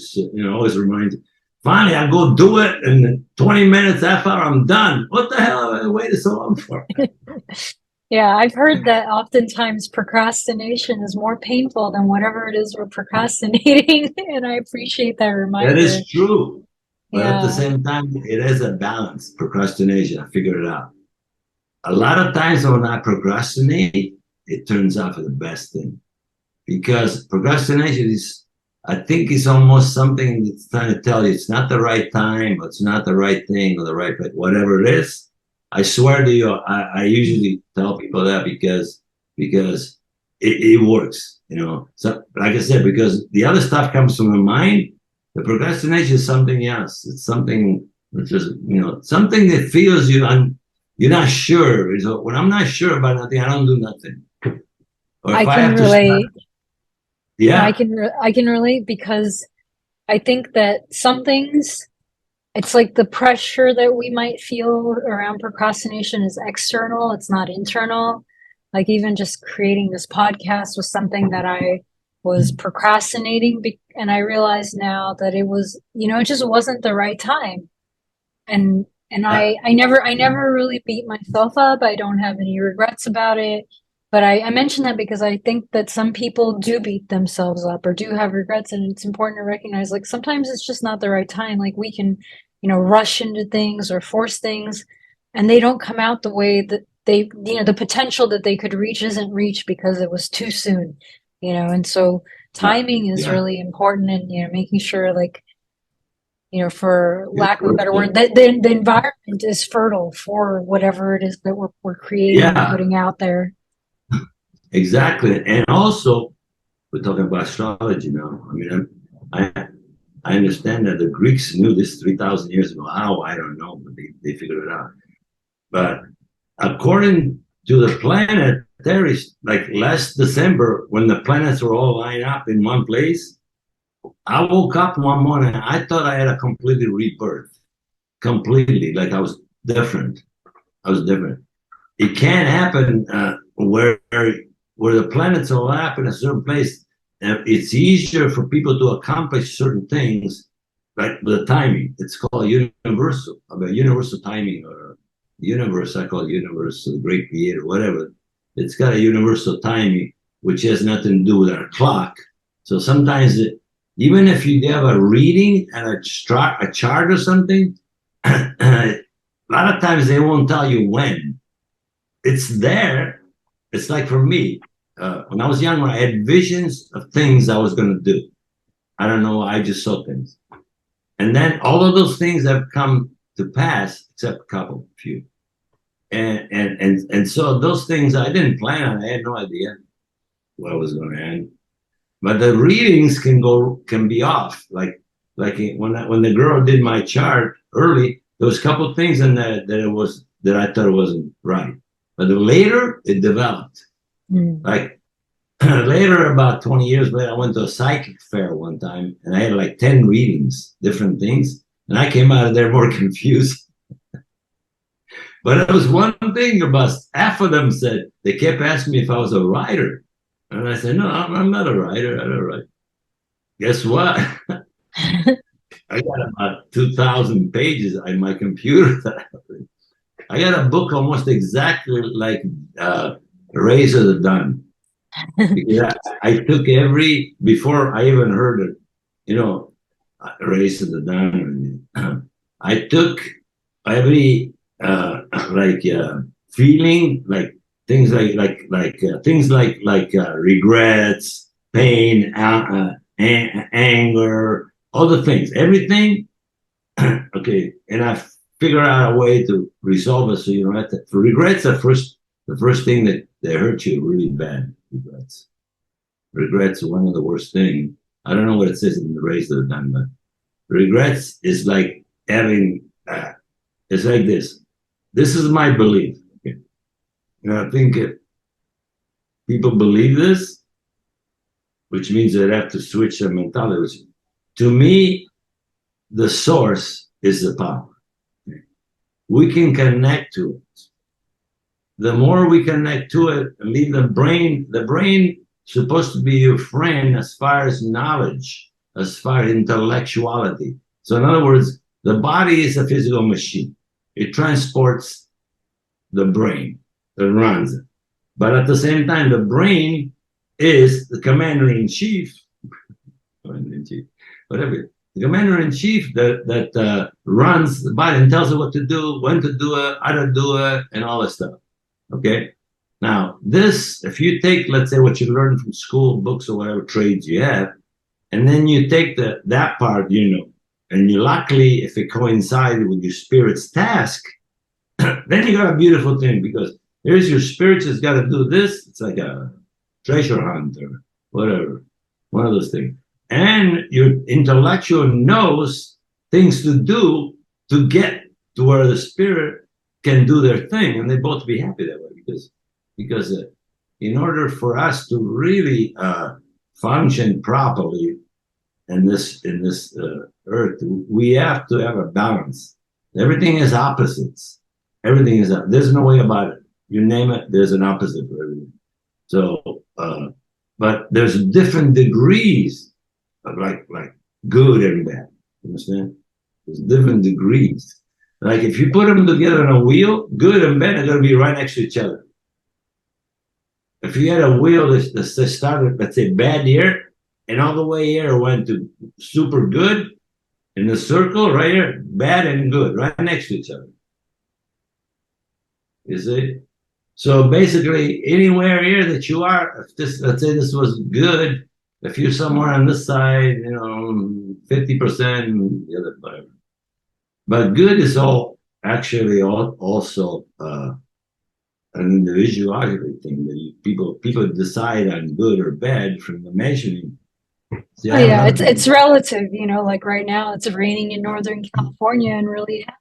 always reminds you. Finally, I go do it, and in 20 minutes, half hour, I'm done. What the hell have I waited so long for? Yeah, I've heard that oftentimes procrastination is more painful than whatever it is we're procrastinating. And I appreciate that That reminder. is true. But at the Yeah, same time, it is a balance, procrastination. I figured it out. A lot of times when I procrastinate, it turns out for the best thing. Because procrastination is, I think, it's almost something that's trying to tell you it's not the right time, or it's not the right thing, or the right place, whatever it is. I swear to you, I usually tell people that because it works, So, like I said, because the other stuff comes from the mind, the procrastination is something else. It's something which is, something that feels you're not sure. So when I'm not sure about nothing, I don't do nothing. Or I if I can have to start, relate. No, yeah. I can relate because I think that some things, it's like the pressure that we might feel around procrastination is external, it's not internal. Like even just creating this podcast was something that I was procrastinating, and I realized now that it was, it just wasn't the right time. And And Uh, I never really beat myself up. I don't have any regrets about it. But I mention that because I think that some people do beat themselves up or do have regrets, and it's important to recognize like sometimes it's just not the right time. Like we can, rush into things or force things, and they don't come out the way that the potential that they could reach isn't reached because it was too soon, and so yeah, timing is yeah, really important, and making sure like for yeah, lack of a better word, that the environment is fertile for whatever it is that we're creating and yeah, putting out there. exactly. And also, we're talking about astrology now. I mean, I I understand that the Greeks knew this 3,000 years ago. How? I don't know, but they figured it out. But according to the planet, there is like last December when the planets were all lined up in one place. I woke up one morning. I thought I had a completely rebirth, completely like I was different. I was different. It can't happen where the planets all happen in a certain place. It's easier for people to accomplish certain things, like the timing. It's called universal, about universal timing, or universe. I call it universe, the great creator, whatever. It's got a universal timing, which has nothing to do with our clock. So sometimes, even if you have a reading and a chart or something, a lot of times they won't tell you when it's there. It's like for me, when I was younger, I had visions of things I was going to do. I don't know. I just saw things. And then all of those things have come to pass, except a couple, few. And so those things I didn't plan on. I had no idea what was going to end. But the readings can be off. Like when the girl did my chart early, there was a couple of things in there that I thought it wasn't right. But later it developed. Mm. Like later, about 20 years later, I went to a psychic fair one time and I had like 10 readings, different things. And I came out of there more confused. But it was one thing about half of them said, they kept asking me if I was a writer. And I said, no, I'm not a writer. I don't write. Guess what? I got about 2,000 pages on my computer. I got a book almost exactly like Razor the Done. Because I took before I even heard it, Razor the Done. I took every like feeling, like things like regrets, pain, anger, all the things, everything. Okay, and I figure out a way to resolve it so you don't have to. For regrets, the first thing that they hurt you really bad. Regrets. Regrets are one of the worst things. I don't know what it says in the race that I've done, but regrets is like having. It's like this. This is my belief. Okay? And I think people believe this, which means they have to switch their mentality. To me, the source is the power. We can connect to it. The more we connect to it and leave the brain supposed to be your friend as far as knowledge, as far as intellectuality. So in other words, the body is a physical machine. It transports the brain that runs it. But at the same time, the brain is the commander in chief, whatever. The commander in chief that runs the body and tells it what to do, when to do it, how to do it, and all that stuff. Okay. Now, if you take, let's say, what you learned from school, books, or whatever trades you have, and then you take that part, and you luckily, if it coincides with your spirit's task, then you got a beautiful thing because here's your spirit has got to do this. It's like a treasure hunt or whatever, one of those things. And your intellectual knows things to do to get to where the spirit can do their thing, and they both be happy that way because in order for us to really function properly in this earth, we have to have a balance. Everything is opposites. Everything is there's no way about it. You name it, there's an opposite for everything. So, but there's different degrees of like good and bad. You understand? There's different degrees. Like if you put them together on a wheel, good and bad are going to be right next to each other. If you had a wheel that started, let's say, bad here, and all the way here went to super good, in the circle right here, bad and good, right next to each other. You see? So basically, anywhere here that you are, if this, let's say this was good, if you're somewhere on this side, 50%, the other, whatever. But good is all actually also an individuality thing. That people decide on good or bad from the measuring. See, Oh I have a yeah, lot of people. it's relative, like right now it's raining in Northern California and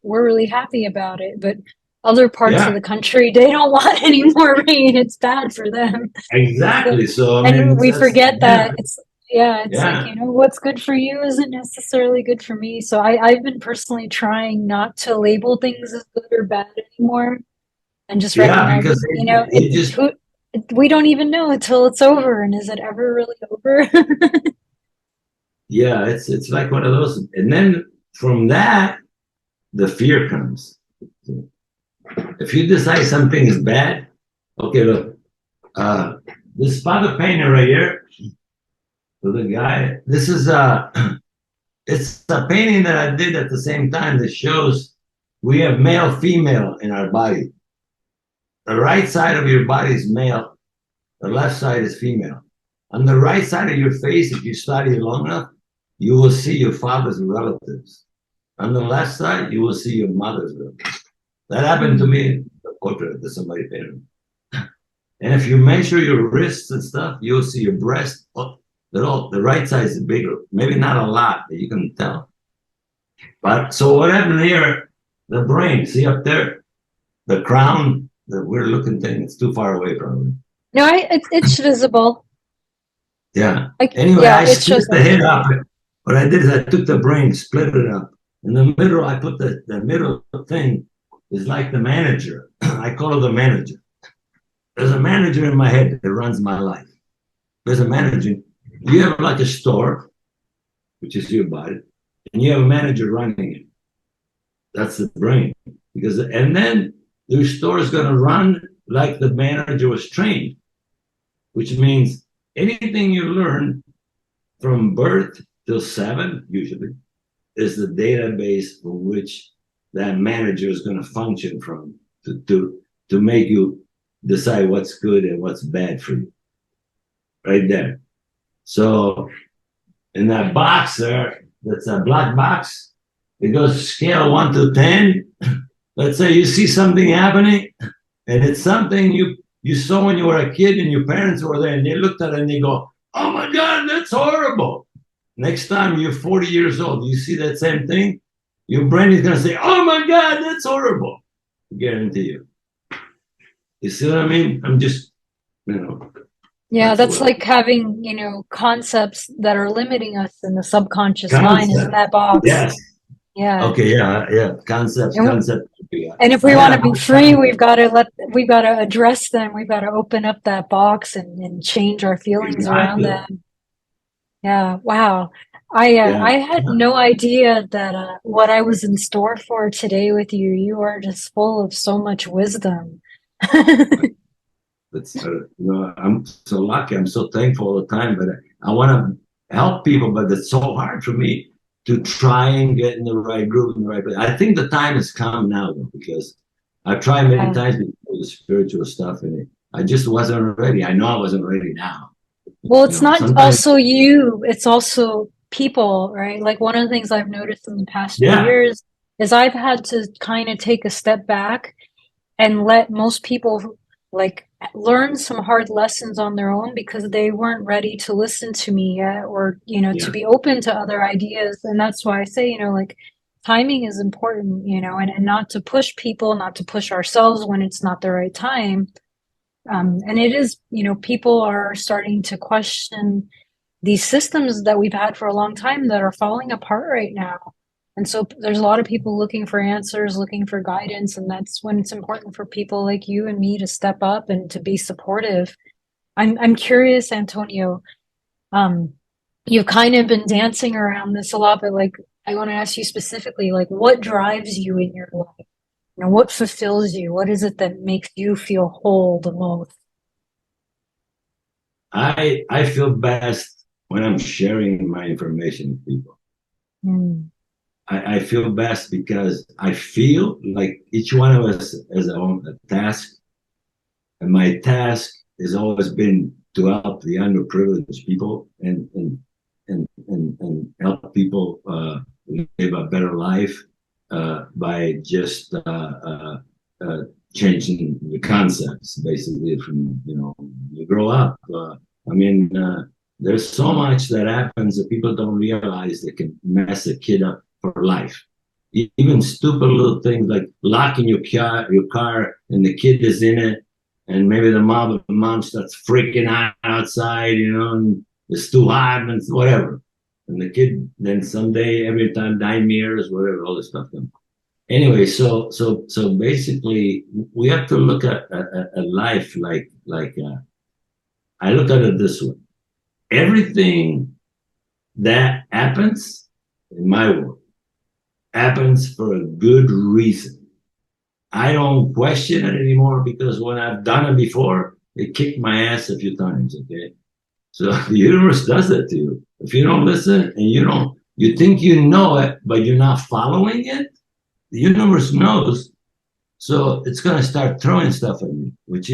we're really happy about it, but other parts of Yeah, the country they don't want any more rain. It's bad for them. So, exactly. So I and mean, we that's forget yeah, that it's like, yeah, what's good for you isn't necessarily good for me. So I've been personally trying not to label things as good or bad anymore and just yeah. recognizing, Because they just we don't even know until it's over. And is it ever really over? yeah, it's like one of those. And then from that, the fear comes. If you decide something is bad, okay, look, uh, this spotted painter right here, so the guy, this is it's a painting that I did at the same time that shows we have male, female in our body. The right side of your body is male, the left side is female. On the right side of your face, if you study it long enough, you will see your father's relatives. On the left side, you will see your mother's relatives. That happened to me in the portrait that somebody painted. And if you measure your wrists and stuff, you'll see your breast. Oh, the right side is bigger. Maybe not a lot, but you can tell. But so what happened here? The brain, see up there, the crown, the weird looking thing. It's too far away from me. No, it's visible. Yeah. Like, Anyway, yeah, I it split shows the up. head up. What I did is I took the brain, split it up. In the middle, I put the middle thing is like the manager. I call it the manager. There's a manager in my head that runs my life. There's a manager. You have like a store, which is your body, and you have a manager running it. That's the brain. And then your store is going to run like the manager was trained, which means anything you learn from birth till 7, usually, is the database from which that manager is going to function from to make you decide what's good and what's bad for you. Right there. So in that box there, that's a black box. It goes scale 1 to 10. Let's say you see something happening, and it's something you saw when you were a kid, and your parents were there, and they looked at it and they go, "Oh my God, that's horrible." Next time you're 40 years old, you see that same thing, your brain is going to say, "Oh my God, that's horrible." I guarantee you. You see what I mean? I'm just, Yeah, that's that's what like having, concepts that are limiting us in the subconscious mind is in concept. that box. Yes. Yeah. Okay. Yeah. Yeah. Concepts. And Concept. Yeah. and if I we had want a to be hard free, time. we've got to address them. We've got to open up that box and change our feelings around Exactly. that. Yeah. Wow. Yeah. I had no idea that what I was in store for today with you. You are just full of so much wisdom. It's I'm so lucky. I'm so thankful all the time. But I want to help people, but it's so hard for me to try and get in the right groove in the right place. I think the time has come now, though, because I've tried many Yeah. times before the spiritual stuff, and I just wasn't ready. I know I wasn't ready now. Well, it's not Sometimes, also you, it's also people, right? Like one of the things I've noticed in the past few yeah, years is I've had to kind of take a step back and let most people like learn some hard lessons on their own because they weren't ready to listen to me yet or, to yeah, be open to other ideas. And that's why I say, like timing is important, and not to push people, not to push ourselves when it's not the right time. And it is, people are starting to question these systems that we've had for a long time that are falling apart right now. And so there's a lot of people looking for answers, looking for guidance. And that's when it's important for people like you and me to step up and to be supportive. I'm curious, Antonio, um, you've kind of been dancing around this a lot, but like, I want to ask you specifically, like, what drives you in your life? You know, what fulfills you? What is it that makes you feel whole the most? I feel best when I'm sharing my information with people. Mm. I feel best because I feel like each one of us has a task, and my task has always been to help the underprivileged people and help people live a better life by just changing the concepts, basically. From you grow up. I mean, there's so much that happens that people don't realize that can mess a kid up for life. Even stupid little things like locking your car, and the kid is in it, and maybe the mom starts freaking out outside, and it's too hot and whatever. And the kid then someday, every time, nightmares, whatever, all this stuff comes. Anyway, so basically, we have to look at life like I look at it this way: everything that happens in my world happens for a good reason. I don't question it anymore because when I've done it before, it kicked my ass a few times. Okay, so the universe does that to you. If you don't listen and you think you know it, but you're not following it, the universe knows. So it's going to start throwing stuff at me, which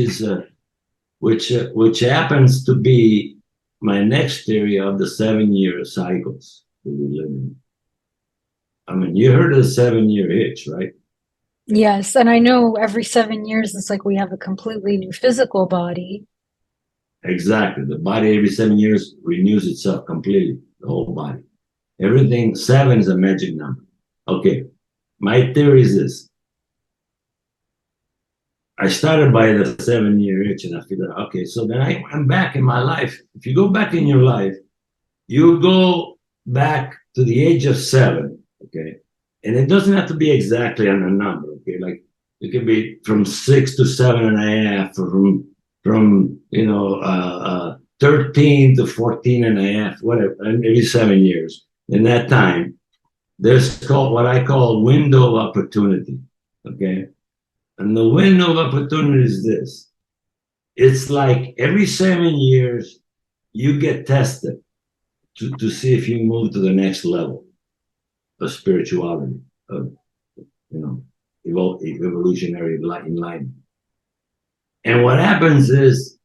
happens to be my next theory of the 7 year cycles that we live in. I mean, you heard of the 7 year hitch, right? Yes, and I know every 7 years it's like we have a completely new physical body. Exactly. The body every 7 years renews itself completely, the whole body. Everything, seven is a magic number. Okay. My theory is this. I started by the 7 year itch and I figured, okay, so then I went back in my life. If you go back in your life, you go back to the age of 7, okay? And it doesn't have to be exactly on a number, okay? Like it could be from 6 to 7.5, or from 13 to 14.5, whatever, and every 7 years. In that time, there's called what I call window of opportunity, okay? And the window of opportunity is this. It's like every 7 years, you get tested to see if you move to the next level of spirituality, of evolutionary enlightenment. And what happens is,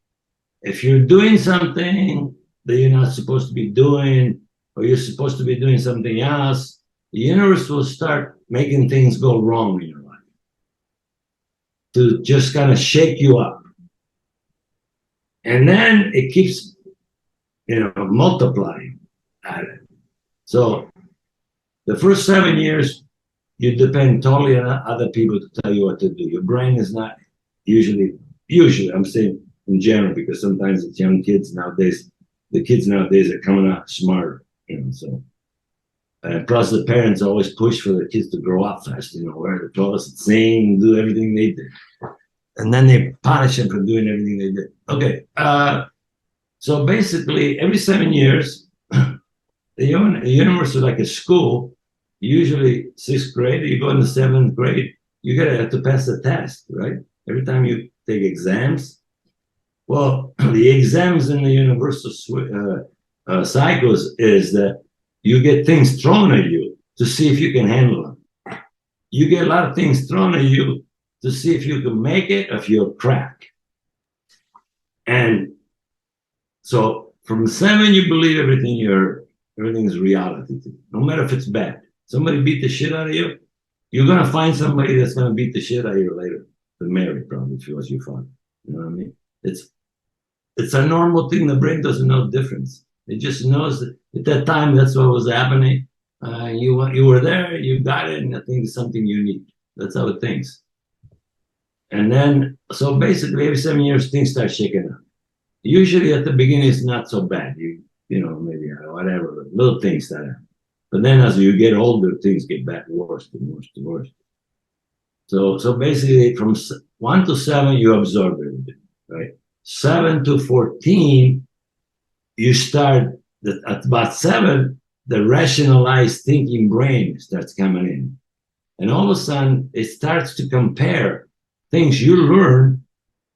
if you're doing something that you're not supposed to be doing, or you're supposed to be doing something else, the universe will start making things go wrong in your life to just kind of shake you up. And then it keeps, multiplying at it. So the first 7 years, you depend totally on other people to tell you what to do. Your brain is not usually, I'm saying in general, because sometimes it's young kids nowadays, the kids nowadays are coming out smarter, so. Plus, the parents always push for the kids to grow up fast, wear the clothes, sing, do everything they did. And then they punish them for doing everything they did. Okay. So basically, every 7 years, the universe is like a school. Usually, sixth grade, you go into seventh grade, you have to pass a test, right? Every time you take exams. Well, the exams in the universal cycles is that you get things thrown at you to see if you can handle them. You get a lot of things thrown at you to see if you can make it or if you'll crack. And so from 7, you believe everything's reality to you, no matter if it's bad. Somebody beat the shit out of you, you're going to find somebody that's going to beat the shit out of you later to marry, probably, if it was your father. You know what I mean? It's a normal thing. The brain doesn't know the difference. It just knows that at that time, that's what was happening. You were there, you got it, and I think it's something unique. That's how it thinks. And then, so basically, every 7 years, things start shaking up. Usually at the beginning, it's not so bad. Maybe whatever, little things that happen. But then as you get older, things get back worse and worse and worse. So basically, from 1 to 7, you absorb everything, right? 7 to 14, you start at about 7, the rationalized thinking brain starts coming in. And all of a sudden, it starts to compare things you learn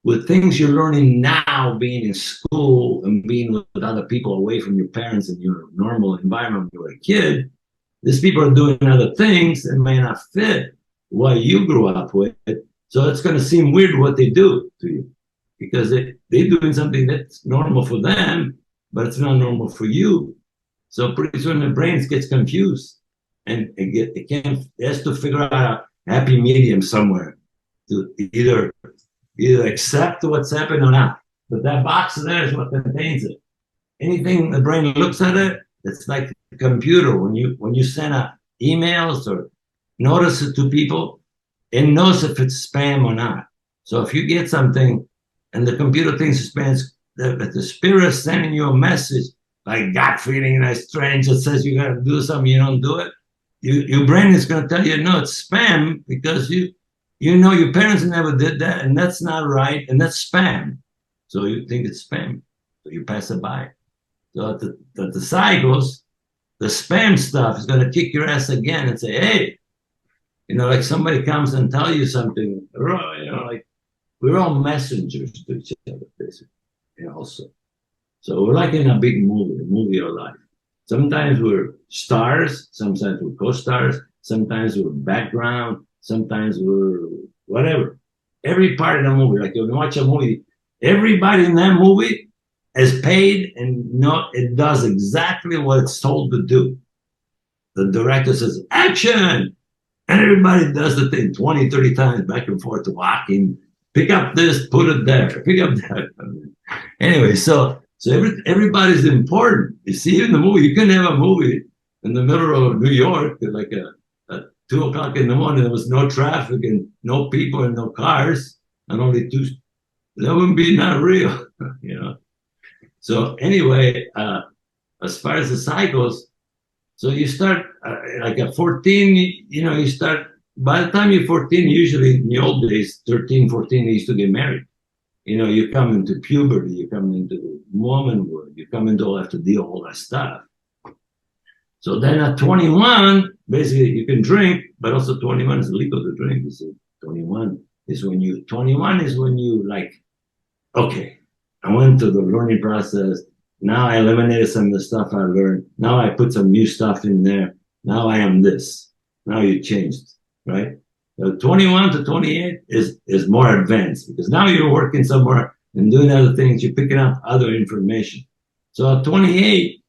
with things you're learning now, being in school and being with other people away from your parents and your normal environment when you were a kid. These people are doing other things that may not fit what you grew up with. So it's going to seem weird what they do to you because they're doing something that's normal for them, but it's not normal for you. So pretty soon the brain gets confused and it has to figure out a happy medium somewhere to either accept what's happening or not. But that box there is what contains it. Anything the brain looks at it, it's like a computer. When you send emails or notices to people, it knows if it's spam or not. So if you get something and the computer thinks it's spam, the spirit is sending you a message like gut feeling that's strange that says you got to do something, you don't do it. Your brain is going to tell you no, it's spam because you know your parents never did that and that's not right and that's spam. So you think it's spam, so you pass it by. So at the cycles, the spam stuff is going to kick your ass again and say, hey, like somebody comes and tell you something, like we're all messengers to each other, basically, also. So we're like in a big movie, a movie of life. Sometimes we're stars, sometimes we're co-stars, sometimes we're background, sometimes we're whatever. Every part of the movie, like you watch a movie, everybody in that movie is paid and it does exactly what it's told to do. The director says, action! And everybody does the thing 20, 30 times back and forth, walking, pick up this, put it there, pick up that. Anyway, so everybody's important. You see, in the movie, you couldn't have a movie in the middle of New York at like at 2 o'clock in the morning. There was no traffic and no people and no cars and only two. That wouldn't be not real, So anyway, as far as the cycles, so you start like at 14, you start, by the time you're 14, usually in the old days, 13, 14, they used to get married. You come into puberty, you come into womanhood, you come into have to deal with all that stuff. So then at 21, basically you can drink, but also 21 is legal to drink. So 21 is when you like, okay, I went through the learning process. Now I eliminated some of the stuff I learned. Now I put some new stuff in there. Now I am this. Now you changed, right? 21 to 28 is more advanced because now you're working somewhere and doing other things. You're picking up other information. So at 28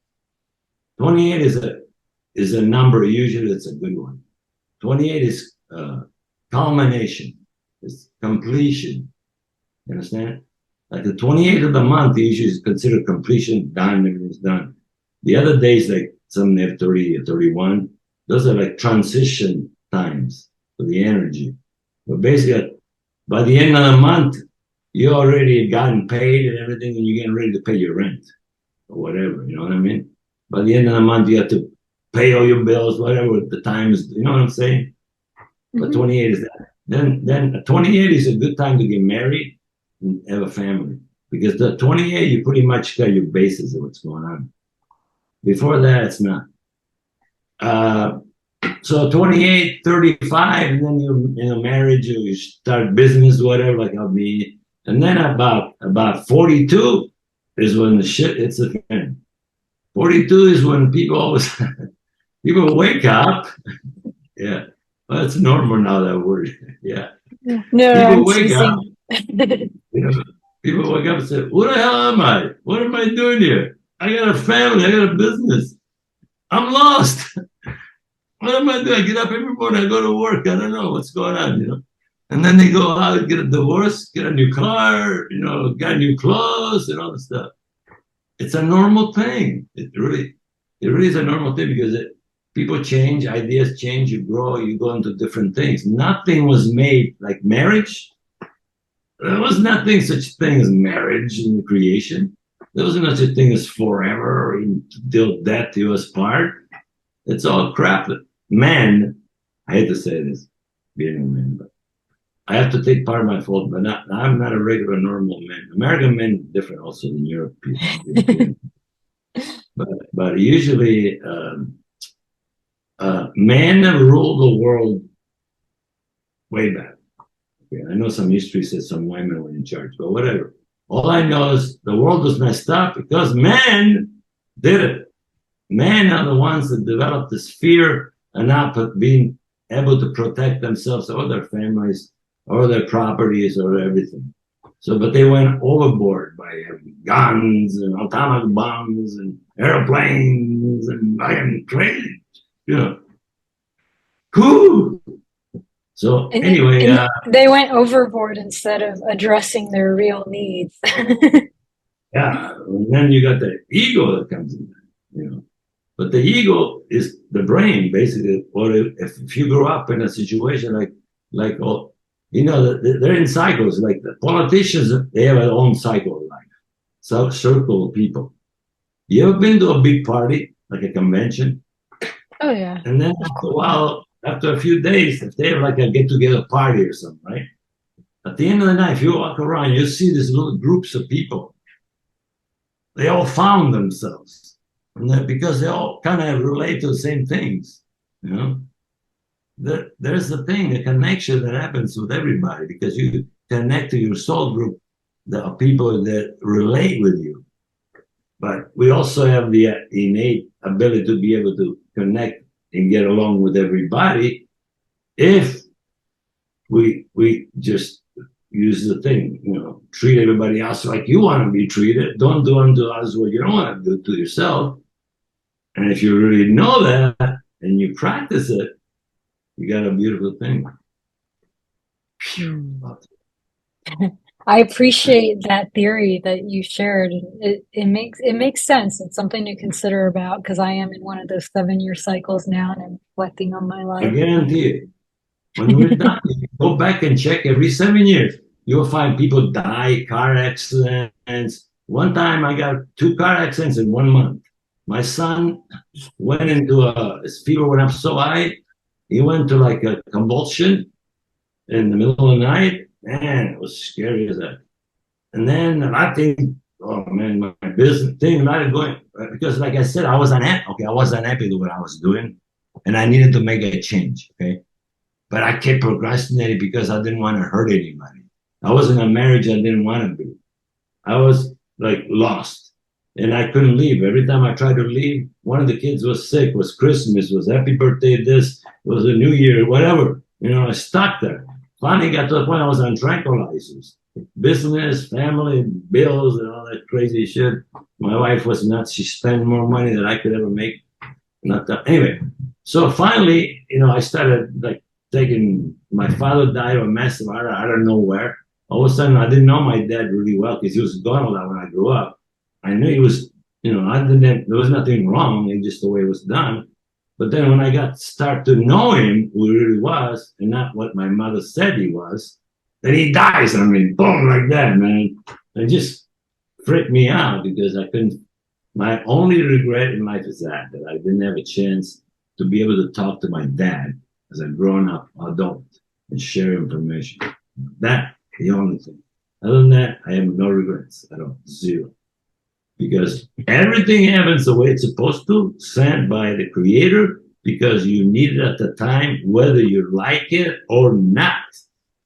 is a number. Usually it's a good one. 28 is culmination. It's completion. You understand? Like the 28th of the month usually is considered completion, done, everything's done. The other days, like some have 30 or 31, those are like transition times for the energy. But basically, by the end of the month, you already gotten paid and everything, and you're getting ready to pay your rent or whatever, you know what I mean? By the end of the month, you have to pay all your bills, whatever the times, you know what I'm saying? Mm-hmm. But 28 is that. Then 28 is a good time to get married and have a family. Because the 28, you pretty much got your basis of what's going on. Before that, it's not. So 28, 35, and then you marriage, you start business, whatever, like I'll be. And then about 42 is when the shit hits the fan. 42 is when people wake up. Yeah. Well, it's normal now, that word. Yeah. No, people wake up. People wake up and say, "What the hell am I? What am I doing here? I got a family. I got a business. I'm lost. What am I doing? I get up every morning. I go to work. I don't know what's going on, And then they go out, get a divorce, get a new car, get new clothes and all this stuff. It's a normal thing. It really is a normal thing because people change, ideas change, you grow, you go into different things. Nothing was made like marriage. There was nothing such thing as marriage in creation. There was no such thing as forever or until death do us part. It's all crap. Men, I hate to say this, being a man, but I have to take part of my fault, but I'm not a regular normal man. American men are different also than European. but usually men rule the world way back. Okay, I know some history says some women were in charge, but whatever. All I know is the world was messed up because men did it. Men are the ones that developed this fear and not being able to protect themselves or their families or their properties or everything. So, but they went overboard by having guns and atomic bombs and airplanes and buying trains, you know. Cool. So anyway, and they went overboard instead of addressing their real needs. yeah, and then you got the ego that comes in there, you know. But the ego is the brain, basically. Or if you grow up in a situation like oh, you know, they're in cycles. Like the politicians, they have their own cycle of life, so circle of people. You ever been to a big party, like a convention? Oh yeah. And then after a while, after a few days, if they have like a get-together party or something, right? At the end of the night, if you walk around, you see these little groups of people. They all found themselves. And because they all kind of relate to the same things, you know? There's the thing, the connection that happens with everybody because you connect to your soul group, the people that relate with you. But we also have the innate ability to be able to connect and get along with everybody if we just use the thing, you know, treat everybody else like you want to be treated. Don't do unto others what you don't want to do to yourself. And if you really know that and you practice it, you got a beautiful thing. I appreciate that theory that you shared. It makes sense. It's something to consider about because I am in one of those 7-year cycles now and I'm reflecting on my I life. guarantee it. When we're done, you go back and check every 7 years. You'll find people die, car accidents. One time I got 2 car accidents in 1 month. My son went into his fever went up so high, he went to like a convulsion in the middle of the night. Man, it was scary as that. And then I think, oh man, my business thing not going because, like I said, I was unhappy. Okay, I was unhappy with what I was doing, and I needed to make a change. Okay, but I kept procrastinating because I didn't want to hurt anybody. I was in a marriage I didn't want to be. I was like lost, and I couldn't leave. Every time I tried to leave, one of the kids was sick. Was Christmas? Was happy birthday? This was a New Year, whatever. You know, I stuck there. Finally got to the point I was on tranquilizers. Business, family, bills, and all that crazy shit. My wife was nuts. She spent more money than I could ever make. Not that. Anyway, so finally, you know, I started like taking. My father died of a massive heart out of nowhere. All of a sudden, I didn't know my dad really well because he was gone a lot when I grew up. I knew he was, you know, I didn't. There was nothing wrong. It's just the way it was done. But then when I start to know him, who he really was, and not what my mother said he was, then he dies. I mean, boom, like that, man. It just freaked me out because I couldn't. My only regret in life is that I didn't have a chance to be able to talk to my dad as a grown-up adult and share information. That's the only thing. Other than that, I have no regrets at all. Zero. Because everything happens the way it's supposed to, sent by the creator, because you need it at the time, whether you like it or not.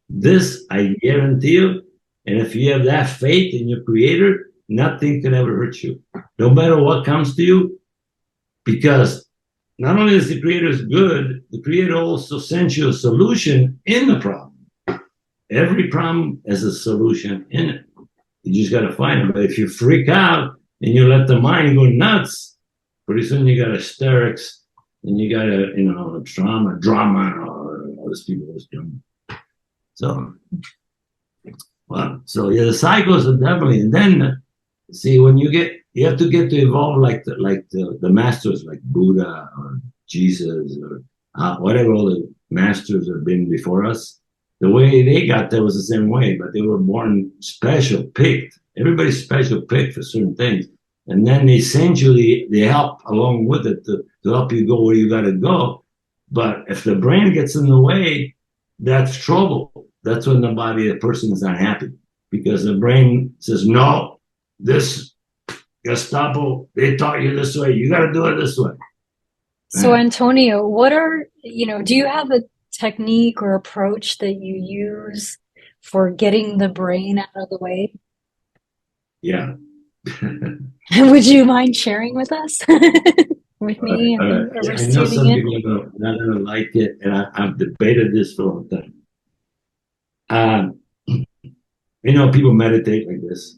This, I guarantee you, and if you have that faith in your creator, nothing can ever hurt you. No matter what comes to you, because not only is the creator good, the creator also sends you a solution in the problem. Every problem has a solution in it. You just got to find it. But if you freak out, and you let the mind go nuts, pretty soon you got hysterics and you got a, you know, drama, or all these people was doing. So, well, so yeah, the cycles are definitely, and then see when you have to get to evolve like the masters like Buddha or Jesus or whatever all the masters have been before us. The way they got there was the same way, but they were born special, picked. Everybody's special picked for certain things. And then they send you the help along with it to help you go where you got to go. But if the brain gets in the way, that's trouble. That's when the person is unhappy because the brain says, no, this Gestapo, they taught you this way. You got to do it this way. So, Antonio, what are, do you have a technique or approach that you use for getting the brain out of the way? Yeah. Would you mind sharing with us? With me and Yeah, I whoever's know tuning some in? people are not going to like it, and I've debated this for a long time. Um, people meditate like this.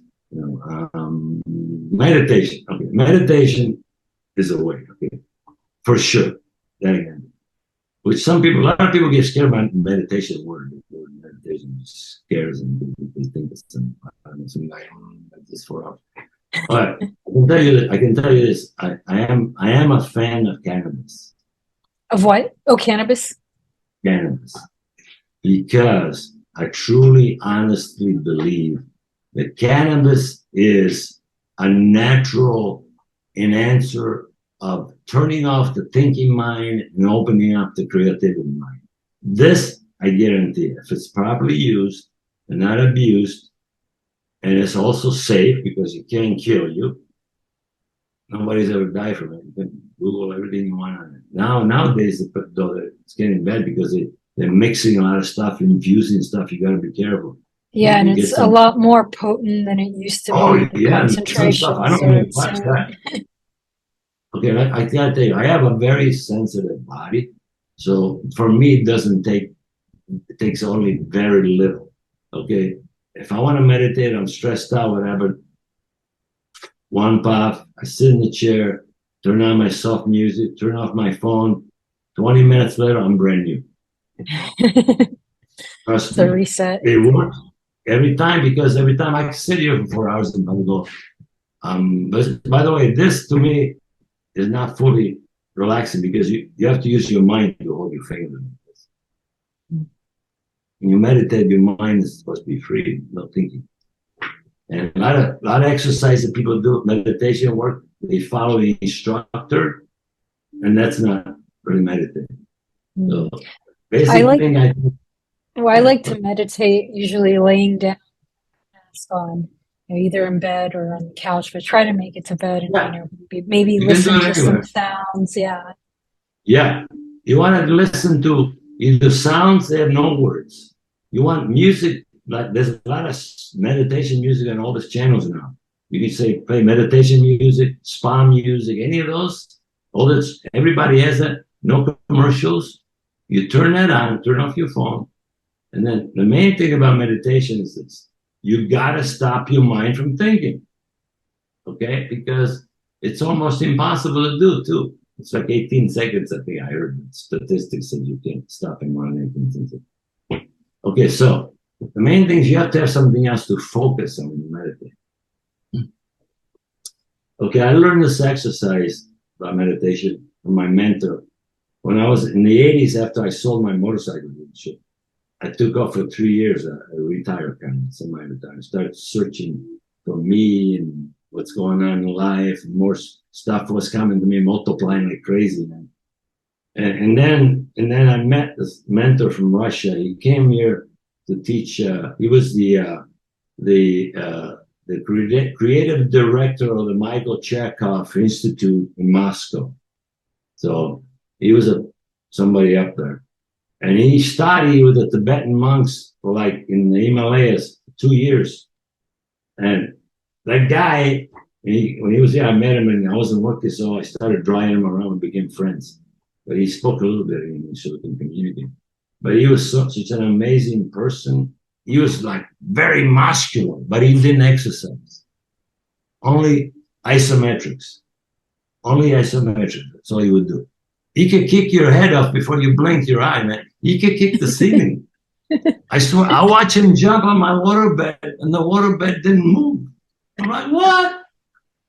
Meditation. Okay, meditation is a way. Okay, for sure. Then again, which a lot of people get scared about meditation word. The word meditation scares them. They think it's some guy like this for hours. But I can tell you this. I am a fan of cannabis. Of what? Oh, cannabis? Cannabis. Because I truly, honestly believe that cannabis is a natural enhancer of turning off the thinking mind and opening up the creativity mind. This, I guarantee, if it's properly used and not abused, and it's also safe because it can't kill you. Nobody's ever died from it. You can Google everything you want on it. Nowadays, though, it's getting bad because they're mixing a lot of stuff, infusing stuff. You got to be careful. Yeah, and You it's get a some. lot more potent than it used to Oh be. The yeah, and some stuff I concentrations don't are even touch insane. that. Okay, I gotta tell you, I have a very sensitive body, so for me, it takes only very little. Okay, if I want to meditate, I'm stressed out, whatever. One puff, I sit in the chair, turn on my soft music, turn off my phone. 20 minutes later, I'm brand new. Trust It's a me, reset. it works every time because every time I sit here for 4 hours and I go. But by the way, this to me is not fully relaxing because you have to use your mind to hold your finger. When you meditate, your mind is supposed to be free, no thinking. And a lot of exercise that people do, meditation work, they follow the instructor, and that's not really meditating. So I basic like thing I like to meditate usually laying down mask on, either in bed or on the couch, but try to make it to bed and yeah, maybe you can do listen it to some anywhere. sounds. Yeah. Yeah. You want to listen to either sounds, they have no words. You want music, like there's a lot of meditation music on all these channels now. You can say play meditation music, spa music, any of those. All this, everybody has that, no commercials. You turn that on, turn off your phone. And then the main thing about meditation is this. You gotta stop your mind from thinking. Okay? Because it's almost impossible to do too. It's like 18 seconds, I think I heard statistics that you can't stop in one 18 seconds. Okay, so the main thing is you have to have something else to focus on when you meditate. Okay, I learned this exercise about meditation from my mentor when I was in the 80s after I sold my motorcycle dealership. I took off for 3 years, a retired kind of semi-retired. Started searching for me and what's going on in life. And more stuff was coming to me, multiplying like crazy, man. And then I met this mentor from Russia. He came here to teach. He was the creative director of the Michael Chekhov Institute in Moscow. So he was somebody up there. And he studied with the Tibetan monks for like in the Himalayas 2 years. And that guy, when he was here, I met him and I wasn't working, so I started drawing him around and became friends. But he spoke a little bit of English so we can communicate. But he was such an amazing person. He was like very muscular, but he didn't exercise. Only isometrics. Only isometrics. That's all he would do. He could kick your head off before you blink your eye, man. He could kick the ceiling. I swear, I watched him jump on my waterbed, and the waterbed didn't move. I'm like, what?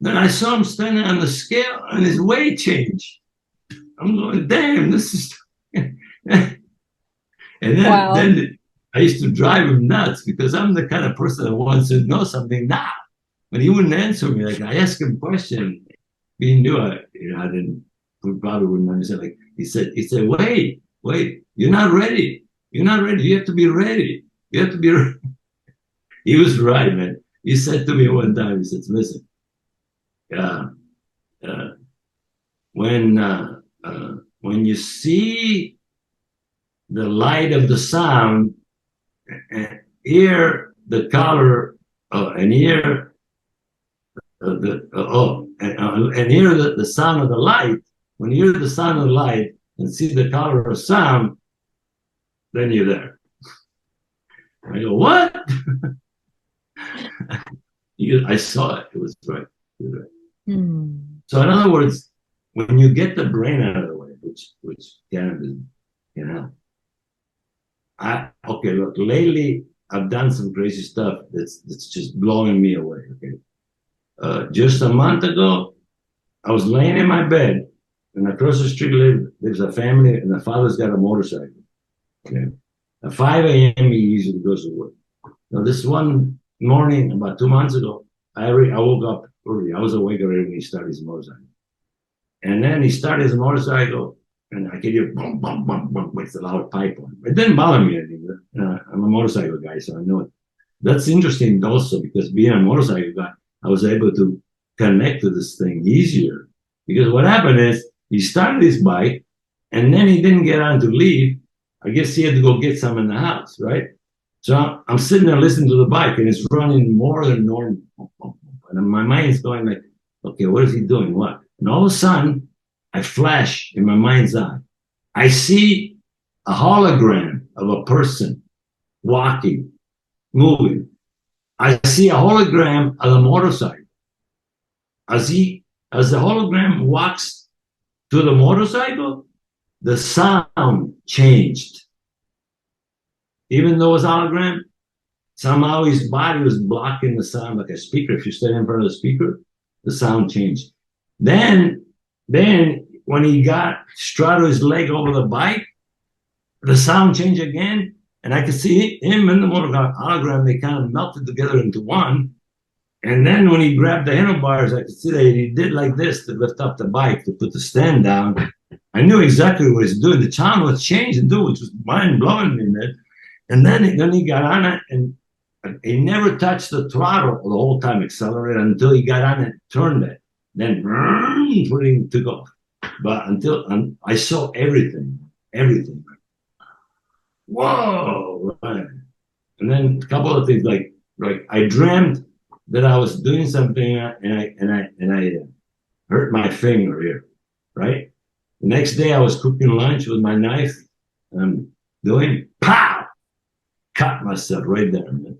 Then I saw him standing on the scale, and his weight changed. I'm going, damn, this is. And Wow. then I used to drive him nuts because I'm the kind of person that wants to know something now. But he wouldn't answer me. Like I asked him a question, he knew I didn't. Probably wouldn't understand. Like he said, wait, you're not ready. You're not ready. You have to be ready. You have to be ready. He was right, man. He said to me one time, he said, listen, uh, uh, when when you see the light of the sound, and hear the color, and hear and hear the sound of the light. When you hear the sound of the light and see the color of sound, then you're there. I go, what? I saw it. It was right. It was right. So in other words, when you get the brain out of the way, which cannabis can help. Okay, look, lately I've done some crazy stuff that's just blowing me away. Okay. Just a month ago, I was laying in my bed, and across the street lives a family, and the father's got a motorcycle. Okay. At 5 a.m., he usually goes to work. Now, this one morning, about 2 months ago, I woke up early. I was awake already when he started his motorcycle. And then he started his motorcycle, and I could hear boom, boom, boom, boom, with the loud pipe on. It didn't bother me anymore. I'm a motorcycle guy, so I know it. That's interesting also, because being a motorcycle guy, I was able to connect to this thing easier. Because what happened is he started his bike, and then he didn't get on to leave. I guess he had to go get some in the house, right? So I'm sitting there listening to the bike, and it's running more than normal. And my mind's going like, okay, what is he doing? What? And all of a sudden, I flash in my mind's eye. I see a hologram of a person walking, moving. I see a hologram of a motorcycle. As the hologram walks to the motorcycle, the sound changed. Even though it was hologram, somehow his body was blocking the sound like a speaker. If you stand in front of the speaker, the sound changed. Then when he got straddled his leg over the bike, the sound changed again, and I could see him and the motorcycle hologram. They kind of melted together into one. And then when he grabbed the handlebars, I could see that he did like this to lift up the bike to put the stand down. I knew exactly what he's doing. The sound was changing, dude, which was mind blowing me, man. And then he got on it, and he never touched the throttle the whole time, accelerated until he got on it, turned it, then he took off. But until I saw everything. Whoa! Right. And then a couple of things like I dreamt that I was doing something, and I hurt my finger here, right? The next day I was cooking lunch with my knife, and I'm doing pow, cut myself right there, man.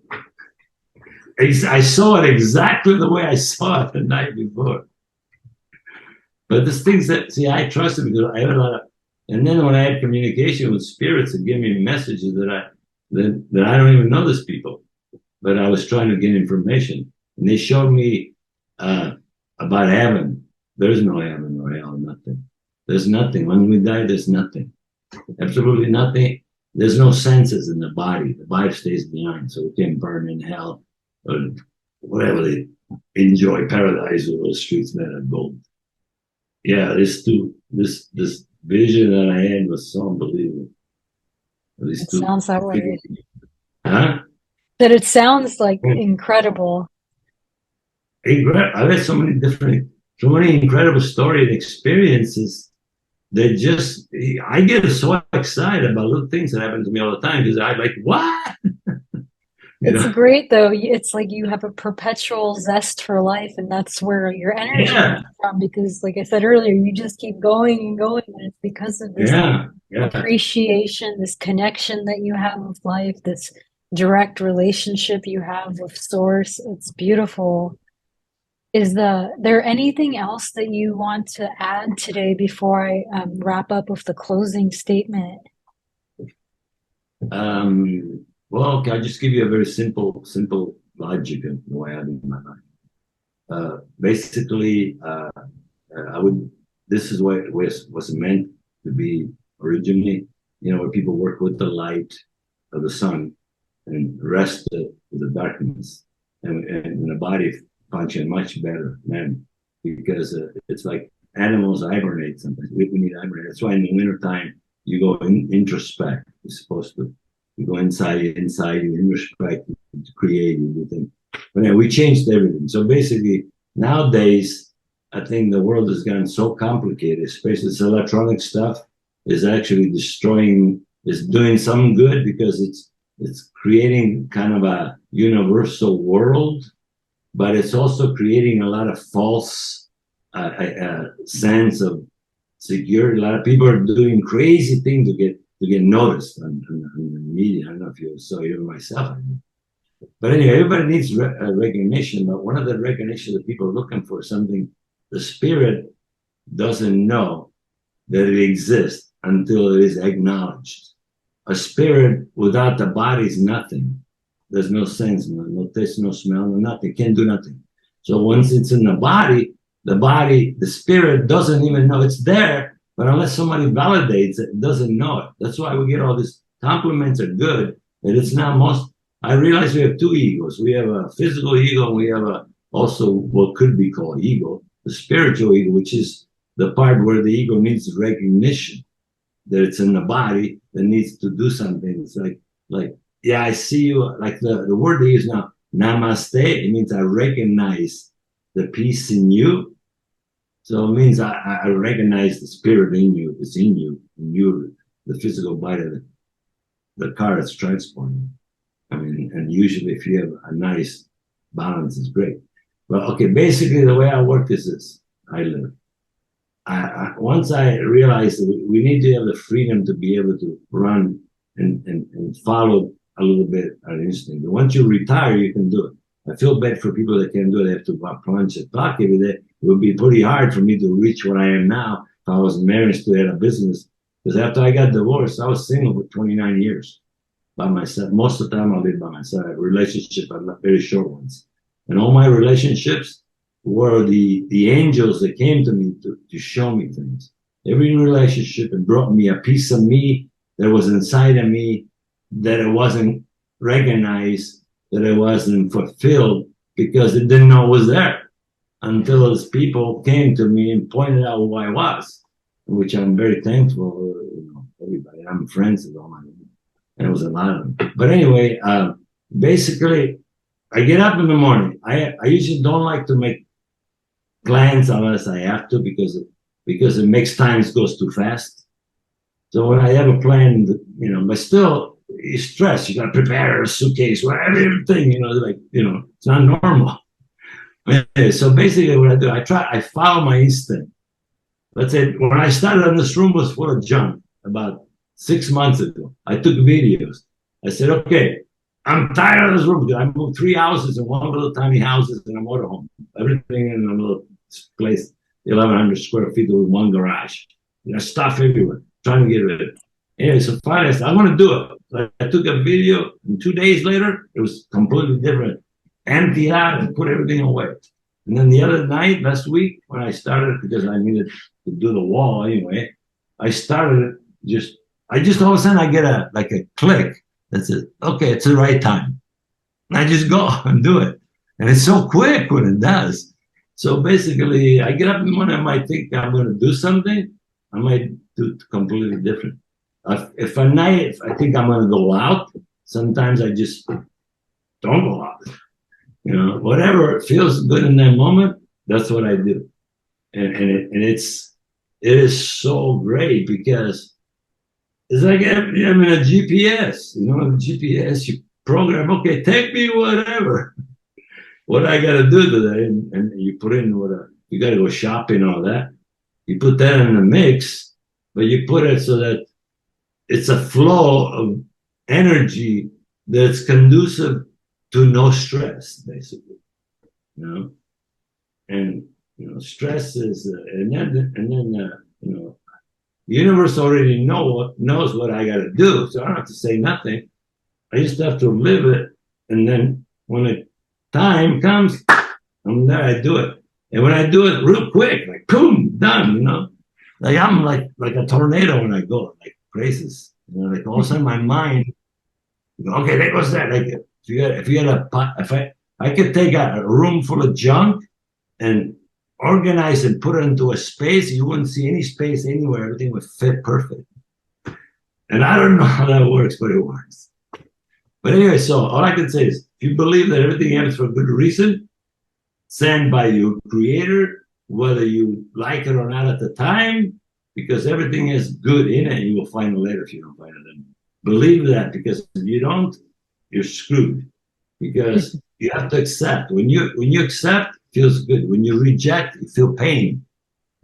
I saw it exactly the way I saw it the night before. But there's things that, see, I trusted because I had a lot of, and then when I had communication with spirits that give me messages that I don't even know these people, but I was trying to get information, and they showed me about heaven. There's no heaven or hell, nothing. There's nothing. When we die, there's nothing. Absolutely nothing. There's no senses in the body. The body stays behind, so we can burn in hell or whatever they enjoy, paradise or those streets made of gold. Yeah, this vision that I had was so unbelievable. It sounds that way. Huh? That it sounds like incredible. I've had so many incredible stories and experiences that just, I get so excited about little things that happen to me all the time because I'm like, what? It's great though. It's like you have a perpetual zest for life, and that's where your energy comes from. Because, like I said earlier, you just keep going and going, and it's because of this appreciation, this connection that you have with life, this direct relationship you have with Source. It's beautiful. Is there anything else that you want to add today before I wrap up with the closing statement? Well, I'll just give you a very simple logic of the way I live my life. Basically, this is what it was meant to be originally, where people work with the light of the sun and rest with the darkness, and the body function much better, man, because it's like animals hibernate sometimes. We need to hibernate. That's why in the wintertime, you go introspect. You're supposed to. You go inside, you introspect, to create, you think. But anyway, we changed everything. So basically, nowadays, I think the world has gotten so complicated, especially this electronic stuff is actually destroying, is doing some good because it's creating kind of a universal world, but it's also creating a lot of false sense of security. A lot of people are doing crazy things to get noticed on the media. I don't know if you saw it myself. But anyway, everybody needs recognition. But one of the recognition that people are looking for is something the spirit doesn't know that it exists until it is acknowledged. A spirit without the body is nothing. There's no sense, no taste, no smell, no nothing. Can't do nothing. So once it's in the body, the spirit doesn't even know it's there. But unless somebody validates it, it doesn't know it. That's why we get all these compliments are good. And it's not most. I realize we have two egos. We have a physical ego, and we have also what could be called ego, the spiritual ego, which is the part where the ego needs recognition that it's in the body that needs to do something. It's like yeah, I see you. Like the word they use now, namaste. It means I recognize the peace in you. So it means I recognize the spirit in you. It's in you, the physical body, the car that's transporting. I mean, and usually if you have a nice balance, it's great. But okay, basically the way I work is this: I live. Once I realized that we need to have the freedom to be able to run and follow a little bit an instinct. But once you retire, you can do it. I feel bad for people that can't do it. They have to plunge the clock every day. It would be pretty hard for me to reach where I am now if I was married to had a business. Because after I got divorced, I was single for 29 years by myself. Most of the time I lived by myself. I had relationships, but not very short ones. And all my relationships were the angels that came to me to show me things. Every relationship and brought me a piece of me that was inside of me that it wasn't recognized, that it wasn't fulfilled because it didn't know it was there until those people came to me and pointed out who I was, which I'm very thankful for, everybody. I'm friends with all my them. And it was a lot of them. But anyway, basically, I get up in the morning. I usually don't like to make plans unless I have to because it makes time goes too fast. So when I have a plan, but still you stress. You got to prepare a suitcase, everything. It's not normal. Okay, so basically, what I do, I follow my instinct. Let's say when I started on this room was full of junk about 6 months ago. I took videos. I said, okay, I'm tired of this room. I moved 3 houses and one little tiny houses in a motorhome. Everything in a little place, 1,100 square feet with one garage. Stuff everywhere. Trying to get rid of it. Anyway, so finally I said, I'm going to do it. So I took a video, and 2 days later, it was completely different. Empty out and put everything away. And then the other night, last week, when I started, because I needed to do the wall anyway, I started I just all of a sudden I get a click that says, okay, it's the right time. And I just go and do it. And it's so quick when it does. So basically, I get up in the morning, I might think I'm going to do something. I might do it completely different. If I think I'm going to go out, sometimes I just don't go out. Whatever feels good in that moment, that's what I do. And it is so great because it's like I'm in a GPS. GPS, you program, okay, take me whatever. What I got to do today, and you put in you got to go shopping, all that. You put that in the mix, but you put it so that it's a flow of energy that's conducive to no stress, basically. And stress is, and then the universe already knows what I got to do, so I don't have to say nothing. I just have to live it, and then when the time comes, I'm there. I do it, and when I do it real quick, like boom, done. Like I'm like a tornado when I go, like crazy. Like all of a sudden my mind, okay, there goes that. Like if I could take a room full of junk and organize and put it into a space, you wouldn't see any space anywhere. Everything would fit perfect. And I don't know how that works, but it works. But anyway, so all I can say is, if you believe that everything happens for a good reason, sent by your creator, whether you like it or not at the time, because everything is good in it, and you will find it later if you don't find it. And believe that, because if you don't, you're screwed. Because you have to accept. When you accept, it feels good. When you reject, you feel pain.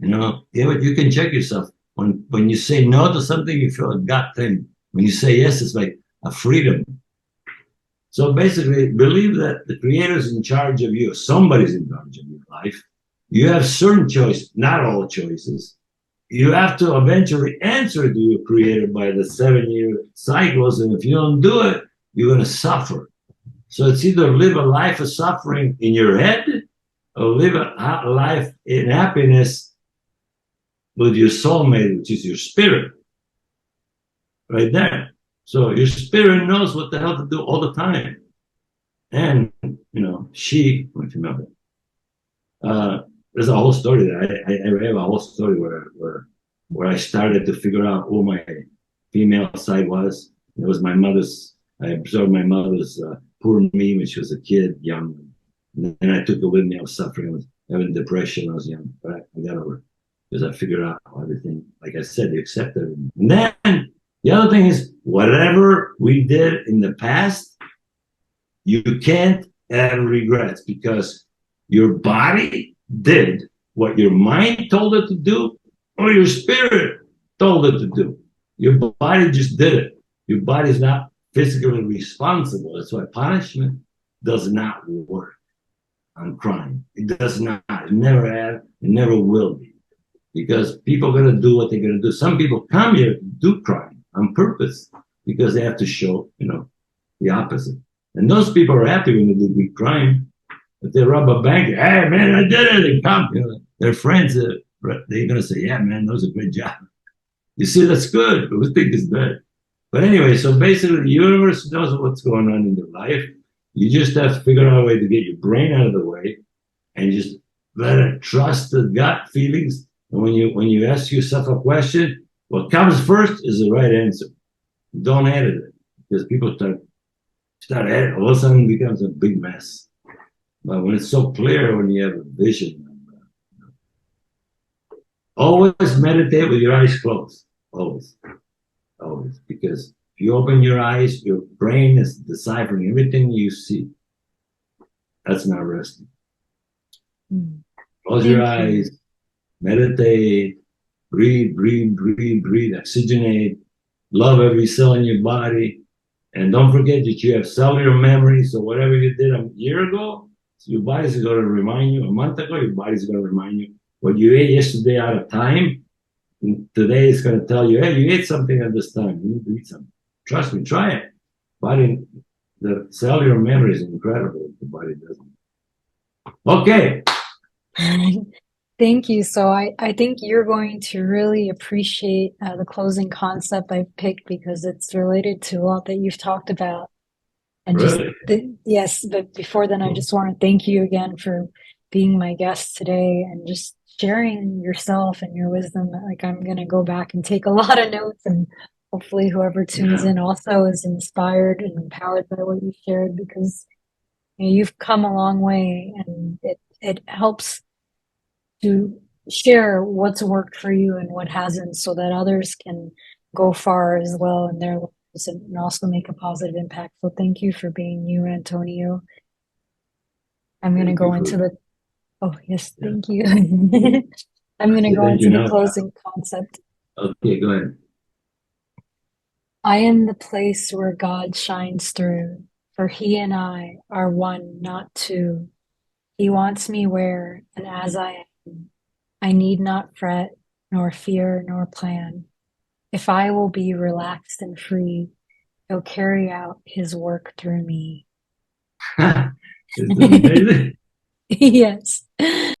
You can check yourself. When you say no to something, you feel a gut thing. When you say yes, it's like a freedom. So basically, believe that the creator is in charge of you. Somebody's in charge of your life. You have certain choices, not all choices. You have to eventually answer to your creator by the 7-year cycles. And if you don't do it, you're going to suffer. So it's either live a life of suffering in your head or live a life in happiness with your soulmate, which is your spirit, right there. So your spirit knows what the hell to do all the time. And, she, if you remember, there's a whole story there. I have a whole story where I started to figure out who my female side was. It was my mother's. I observed my mother's poor me when she was a kid, young. And then I took it with me. I was suffering. I was having depression. I was young, but I got over it because I figured out everything. Like I said, you accept everything. And then the other thing is, whatever we did in the past, you can't have regrets, because your body did what your mind told it to do, or your spirit told it to do. Your body just did it. Your body's not physically responsible. That's why punishment does not work on crime. It does not. It never have. It never will be. Because people are going to do what they're going to do. Some people come here to do crime on purpose because they have to show, the opposite. And those people are happy when they do big crime. If they rob a bank, hey, man, I did it. They come. Their friends, they're going to say, yeah, man, that was a great job. You see, that's good, but we think it's bad. But anyway, so basically the universe knows what's going on in your life. You just have to figure out a way to get your brain out of the way and just let it trust the gut feelings. And when you ask yourself a question, what comes first is the right answer. Don't edit it, because people start editing. All of a sudden it becomes a big mess. But when it's so clear, when you have a vision, always meditate with your eyes closed. Always. Always. Because if you open your eyes, your brain is deciphering everything you see. That's not resting. Close your eyes, meditate, breathe, oxygenate, love every cell in your body. And don't forget that you have cellular memory. So whatever you did a year ago, your body's going to remind you. A month ago, your body's going to remind you. What you ate yesterday out of time, today it's going to tell you, hey, you ate something at this time. You need to eat something. Trust me, try it. Body, the cellular memory is incredible if the body doesn't. Okay. Thank you. So I think you're going to really appreciate the closing concept I picked, because it's related to a lot that you've talked about. And really? Yes, but before then, I just want to thank you again for being my guest today and just sharing yourself and your wisdom. Like, I'm going to go back and take a lot of notes, and hopefully whoever tunes in also is inspired and empowered by what you shared, because you've come a long way, and it helps to share what's worked for you and what hasn't, so that others can go far as well in their lives and also make a positive impact. So thank you for being you, Antonio. I'm going to go into the, oh yes, thank you. I'm going to go into the closing concept. Okay, go ahead. I am the place where God shines through, for he and I are one, not two. He wants me where and as I am. I need not fret, nor fear, nor plan. If I will be relaxed and free, he'll carry out his work through me. Isn't that amazing? Yes.